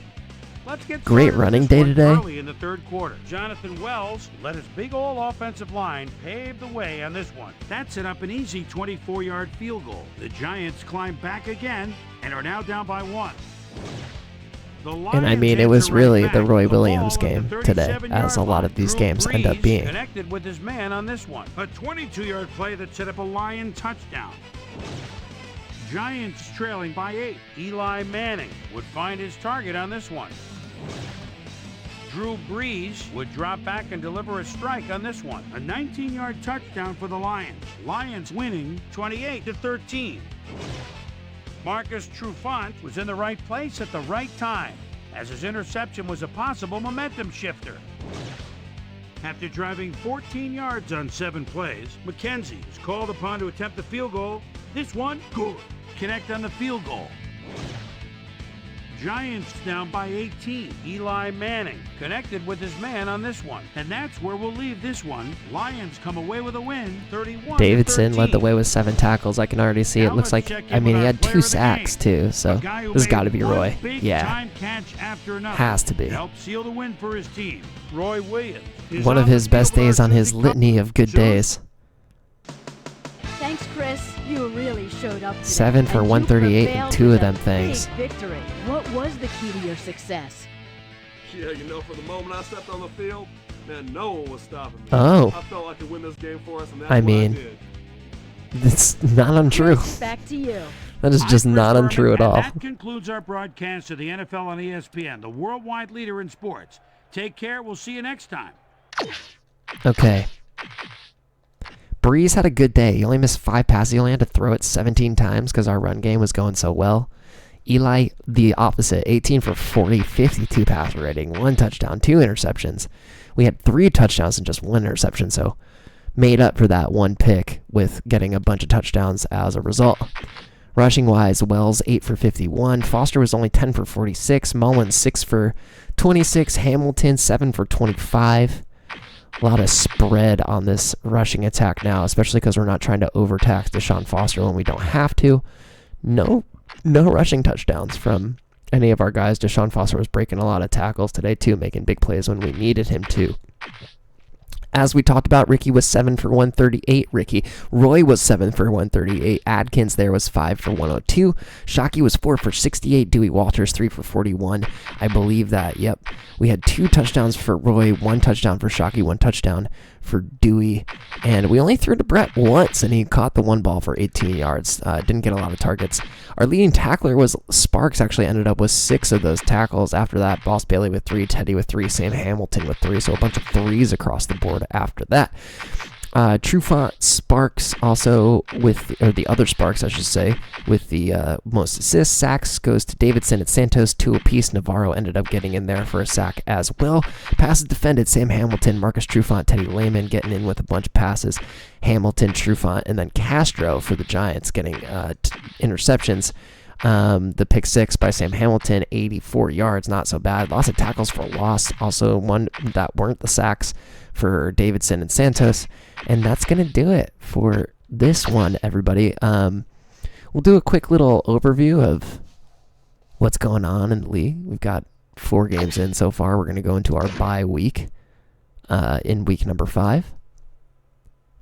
Great running day today. Early in the third quarter, Jonathan Wells let his big old offensive line pave the way on this one. That set up an easy 24-yard field goal. The Giants climb back again and are now down by 1. And I mean, it was really the Roy Williams game today, as a lot of these games end up being. Connected with his man on this one. A 22-yard play that set up a Lion touchdown. Giants trailing by 8. Eli Manning would find his target on this one. Drew Brees would drop back and deliver a strike on this one. A 19-yard touchdown for the Lions. Lions winning 28-13. Marcus Trufant was in the right place at the right time, as his interception was a possible momentum shifter. After driving 14 yards on 7 plays, McKenzie is called upon to attempt the field goal. This one, good. Connect on the field goal. Giants down by 18. Eli Manning connected with his man on this one. And that's where we'll leave this one. Lions come away with a win, 31-13. Davidson led the way with 7 tackles. I can already see it. Looks like, I mean, he had 2 sacks too, so this has got to be Roy. Yeah, has to be. Help seal the win for his team. Roy Williams. One of his best days on his litany of good days. Thanks, Chris. You really showed up today. 7 for 138 and 2 of them things. Victory. What was the key to your success? Yeah, you know, from the moment I stepped on the field, man, no one was stopping me. Oh. I felt like I could win this game for us, and that's I what mean, I did. it's not untrue. Back to you. That is just not untrue at all. That concludes our broadcast of the NFL on ESPN, the worldwide leader in sports. Take care. We'll see you next time. Okay. Breeze had a good day. He only missed 5 passes. He only had to throw it 17 times because our run game was going so well. Eli, the opposite, 18 for 40, 52 passer rating, 1 touchdown, 2 interceptions. We had 3 touchdowns and just 1 interception, so made up for that 1 pick with getting a bunch of touchdowns as a result. Rushing-wise, Wells, 8 for 51. Foster was only 10 for 46. Mullins, 6 for 26. Hamilton, 7 for 25. A lot of spread on this rushing attack now, especially because we're not trying to overtax Deshaun Foster when we don't have to. No rushing touchdowns from any of our guys. Deshaun Foster was breaking a lot of tackles today, too, making big plays when we needed him to. As we talked about, Ricky was 7 for 138. Roy was 7 for 138. Adkins there was 5 for 102. Shockey was 4 for 68. Dewey Walters 3 for 41. I believe that. Yep. We had 2 touchdowns for Roy, 1 touchdown for Shockey, 1 touchdown for Dewey. And we only threw to Brett once, and he caught the 1 ball for 18 yards. Didn't get a lot of targets. Our leading tackler was Sparks, actually ended up with 6 of those tackles. After that, Boss Bailey with 3, Teddy with 3, Sam Hamilton with 3, so a bunch of 3s across the board after that. Trufant Sparks also or the other Sparks, I should say, with the most assists. Sacks goes to Davidson and Santos, 2 apiece. Navarro ended up getting in there for a sack as well. Passes defended, Sam Hamilton, Marcus Trufant, Teddy Lehman getting in with a bunch of passes. Hamilton, Trufant, and then Castro for the Giants getting interceptions. The pick 6 by Sam Hamilton, 84 yards, not so bad. Lots of tackles for loss, also one that weren't the sacks for Davidson and Santos. And that's going to do it for this one, everybody. We'll do a quick little overview of what's going on in the league. We've got 4 games in so far. We're going to go into our bye week in week number 5.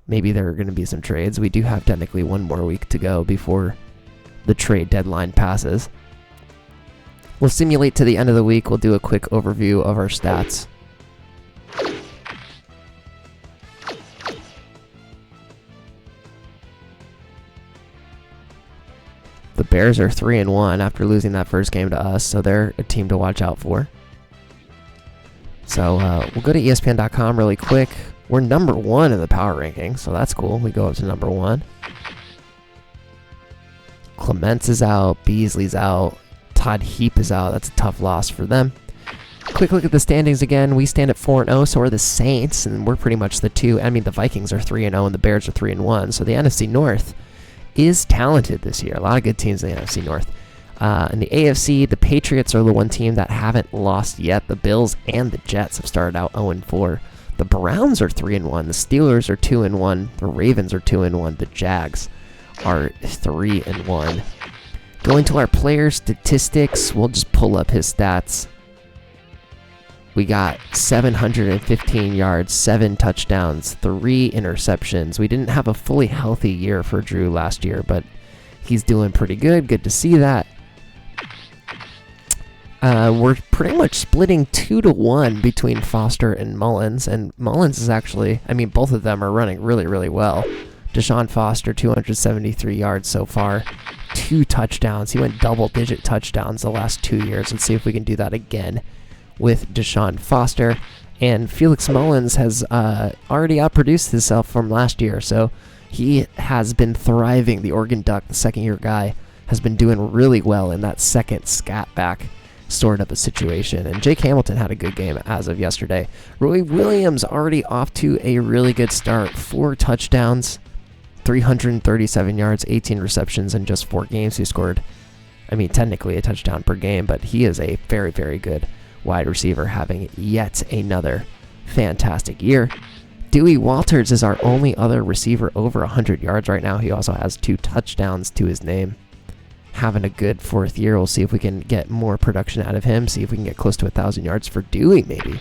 Maybe there are going to be some trades. We do have technically 1 more week to go before the trade deadline passes. We'll simulate to the end of the week. We'll do a quick overview of our stats. The Bears are 3-1 after losing that first game to us, so they're a team to watch out for. So we'll go to ESPN.com really quick. We're number 1 in the power ranking, so that's cool. We go up to number 1. Clements is out, Beasley's out, Todd Heap is out. That's a tough loss for them. Quick look at the standings again. We stand at 4-0, so are the Saints, and we're pretty much the 2. I mean, the Vikings are 3-0, and the Bears are 3-1, so the NFC North is talented this year. A lot of good teams in the NFC North. In the AFC, the Patriots are the one team that haven't lost yet. The Bills and the Jets have started out 0-4. The Browns are 3-1. The Steelers are 2-1. The Ravens are 2-1. The Jags are 3-1. Going to our player statistics, we'll just pull up his stats. We got 715 yards, 7 touchdowns, 3 interceptions. We didn't have a fully healthy year for Drew last year, but he's doing pretty good. Good to see that. We're pretty much splitting 2-1 between Foster and Mullins, and Mullins is actually, I mean, both of them are running really, really well. Deshaun Foster, 273 yards so far, 2 touchdowns. He went double-digit touchdowns the last 2 years. Let's see if we can do that again with Deshaun Foster. And Felix Mullins has already outproduced himself from last year, so he has been thriving. The Oregon Duck, the second-year guy, has been doing really well in that second scat back sort of a situation. And Jake Hamilton had a good game as of yesterday. Roy Williams already off to a really good start. 4 touchdowns, 337 yards, 18 receptions in just 4 games. He scored, I mean, technically a touchdown per game, but he is a very, very good wide receiver, having yet another fantastic year. Dewey Walters is our only other receiver over 100 yards right now. He also has 2 touchdowns to his name. Having a good 4th year. We'll see if we can get more production out of him, see if we can get close to 1,000 yards for Dewey maybe.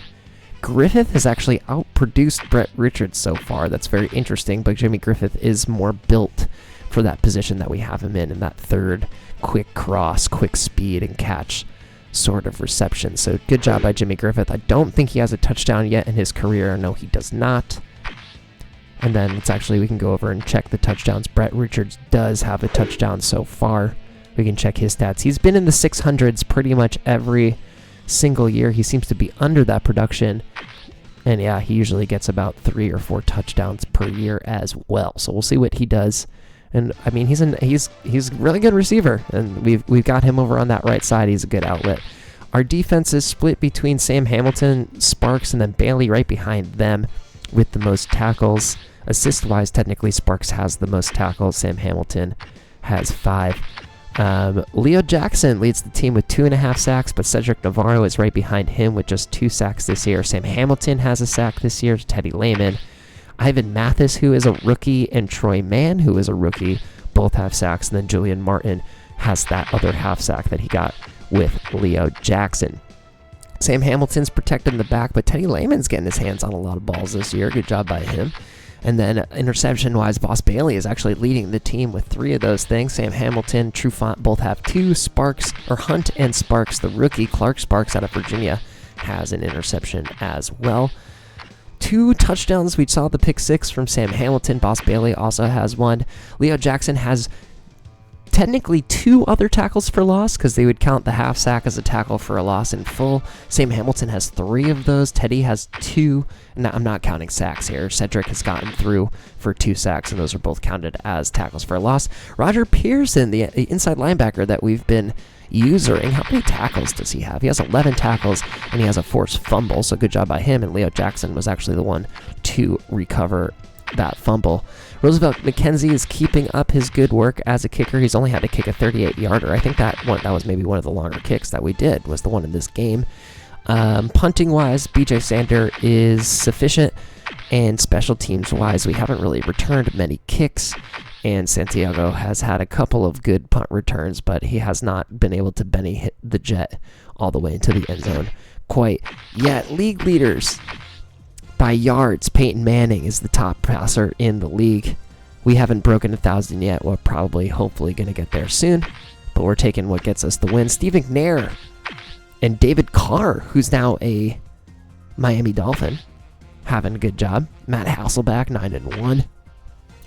Griffith has actually outproduced Brett Richards so far. That's very interesting, but Jimmy Griffith is more built for that position that we have him in that third quick cross, quick speed and catch sort of reception. So good job by Jimmy Griffith. I don't think he has a touchdown yet in his career. No, he does not. And then we can go over and check the touchdowns. Brett Richards does have a touchdown so far. We can check his stats. He's been in the 600s pretty much every single year. He seems to be under that production. And yeah, he usually gets about 3 or 4 touchdowns per year as well. So we'll see what he does. And I mean, he's a really good receiver, and we've got him over on that right side. He's a good outlet. Our defense is split between Sam Hamilton, Sparks, and then Bailey right behind them with the most tackles. Assist-wise, technically, Sparks has the most tackles. Sam Hamilton has 5. Leo Jackson leads the team with 2.5 sacks, but Cedric Navarro is right behind him with just 2 sacks this year. Sam Hamilton has a sack this year. Teddy Lehman. Ivan Mathis, who is a rookie, and Troy Mann, who is a rookie, both have sacks. And then Julian Martin has that other half sack that he got with Leo Jackson. Sam Hamilton's protected in the back, but Teddy Lehman's getting his hands on a lot of balls this year. Good job by him. And then interception-wise, Boss Bailey is actually leading the team with 3 of those things. Sam Hamilton, Trufant both have 2. Hunt and Sparks, the rookie, Clark Sparks out of Virginia, has an interception as well. 2 touchdowns. We saw the pick 6 from Sam Hamilton. Boss Bailey also has 1. Leo Jackson has Technically 2 other tackles for loss because they would count the half sack as a tackle for a loss in full. Sam Hamilton has 3 of those. Teddy has 2. No, I'm not counting sacks here. Cedric has gotten through for 2 sacks, and those are both counted as tackles for a loss. Roger Pearson, the inside linebacker that we've been using, how many tackles does he have? He has 11 tackles, and he has a forced fumble, so good job by him. And Leo Jackson was actually the one to recover that fumble. Roosevelt McKenzie is keeping up his good work as a kicker. He's only had to kick a 38-yarder. I think that was maybe one of the longer kicks that we did, was the one in this game. Punting-wise, BJ Sander is sufficient, and special teams-wise, we haven't really returned many kicks, and Santiago has had a couple of good punt returns, but he has not been able to Benny hit the jet all the way into the end zone quite yet. League leaders by yards, Peyton Manning is the top passer in the league. We haven't broken 1,000 yet. We're probably, hopefully, going to get there soon, but we're taking what gets us the win. Steve McNair and David Carr, who's now a Miami Dolphin, having a good job. Matt Hasselback, 9-1.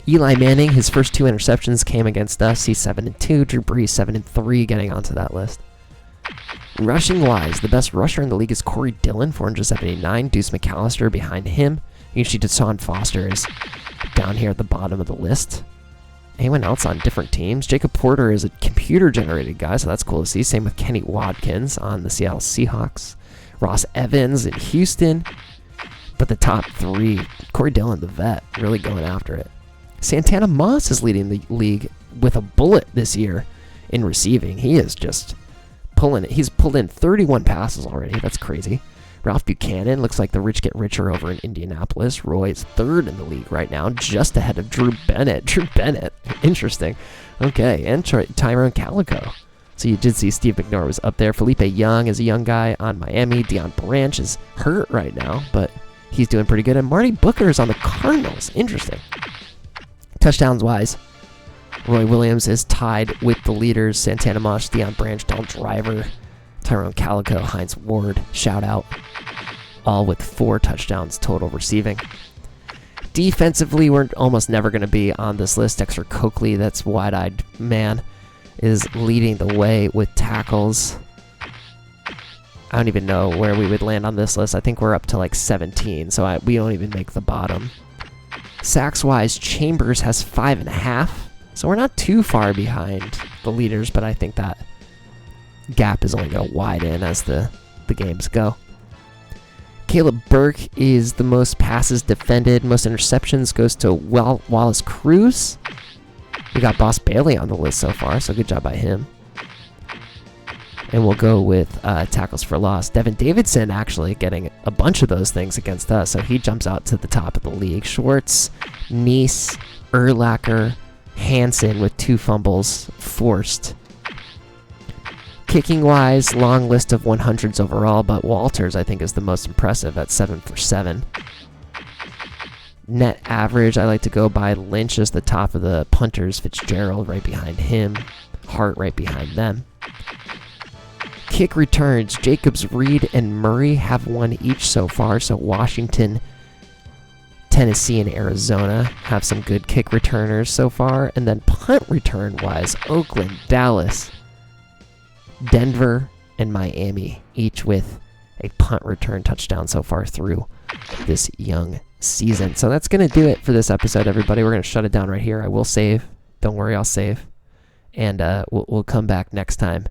Eli Manning, his first 2 interceptions came against us. He's 7-2. Drew Brees, 7-3, getting onto that list. Rushing-wise, the best rusher in the league is Corey Dillon, 479. Deuce McAllister behind him. Usually Deshaun Foster is down here at the bottom of the list. Anyone else on different teams? Jacob Porter is a computer-generated guy, so that's cool to see. Same with Kenny Watkins on the Seattle Seahawks. Ross Evans in Houston. But the top 3, Corey Dillon, the vet, really going after it. Santana Moss is leading the league with a bullet this year in receiving. He is just pulling it. He's pulled in 31 passes already. That's crazy. Ralph Buchanan looks like the rich get richer over in Indianapolis. Roy is 3rd in the league right now, just ahead of Drew Bennett. Drew Bennett, interesting. Okay, and Tyrone Calico. So you did see Steve McNair was up there. Felipe Young is a young guy on Miami. Deion Branch is hurt right now, but he's doing pretty good. And Marty Booker is on the Cardinals. Interesting. Touchdowns-wise, Roy Williams is tied with the leaders. Santana Moss, Deion Branch, Donald Driver, Tyrone Calico, Heinz Ward, shout out, all with 4 touchdowns total receiving. Defensively, we're almost never going to be on this list. Dexter Coakley, that's wide-eyed man, is leading the way with tackles. I don't even know where we would land on this list. I think we're up to like 17, so we don't even make the bottom. Sacks-wise, Chambers has 5.5, so we're not too far behind the leaders, but I think that gap is only going to widen as the games go. Caleb Burke is the most passes defended. Most interceptions goes to Wallace Cruz. We got Boss Bailey on the list so far, so good job by him. And we'll go with tackles for loss. Devin Davidson actually getting a bunch of those things against us, so he jumps out to the top of the league. Schwartz, Neese, Urlacher, Hansen with 2 fumbles forced. Kicking-wise, long list of 100s overall, but Walters, I think, is the most impressive at 7 for 7. Net average, I like to go by Lynch as the top of the punters, Fitzgerald right behind him, Hart right behind them. Kick returns, Jacobs, Reed, and Murray have 1 each so far, so Washington, Tennessee, and Arizona have some good kick returners so far. And then punt return-wise, Oakland, Dallas, Denver, and Miami, each with a punt return touchdown so far through this young season. So that's going to do it for this episode, everybody. We're going to shut it down right here. I will save. Don't worry, I'll save. And we'll come back next time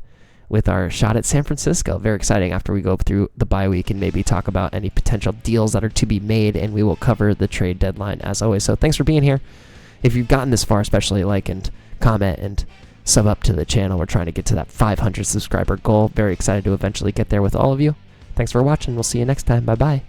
with our shot at San Francisco. Very exciting after we go through the bye week and maybe talk about any potential deals that are to be made, and we will cover the trade deadline as always. So thanks for being here. If you've gotten this far, especially like and comment and sub up to the channel. We're trying to get to that 500 subscriber goal. Very excited to eventually get there with all of you. Thanks for watching. We'll see you next time. Bye-bye.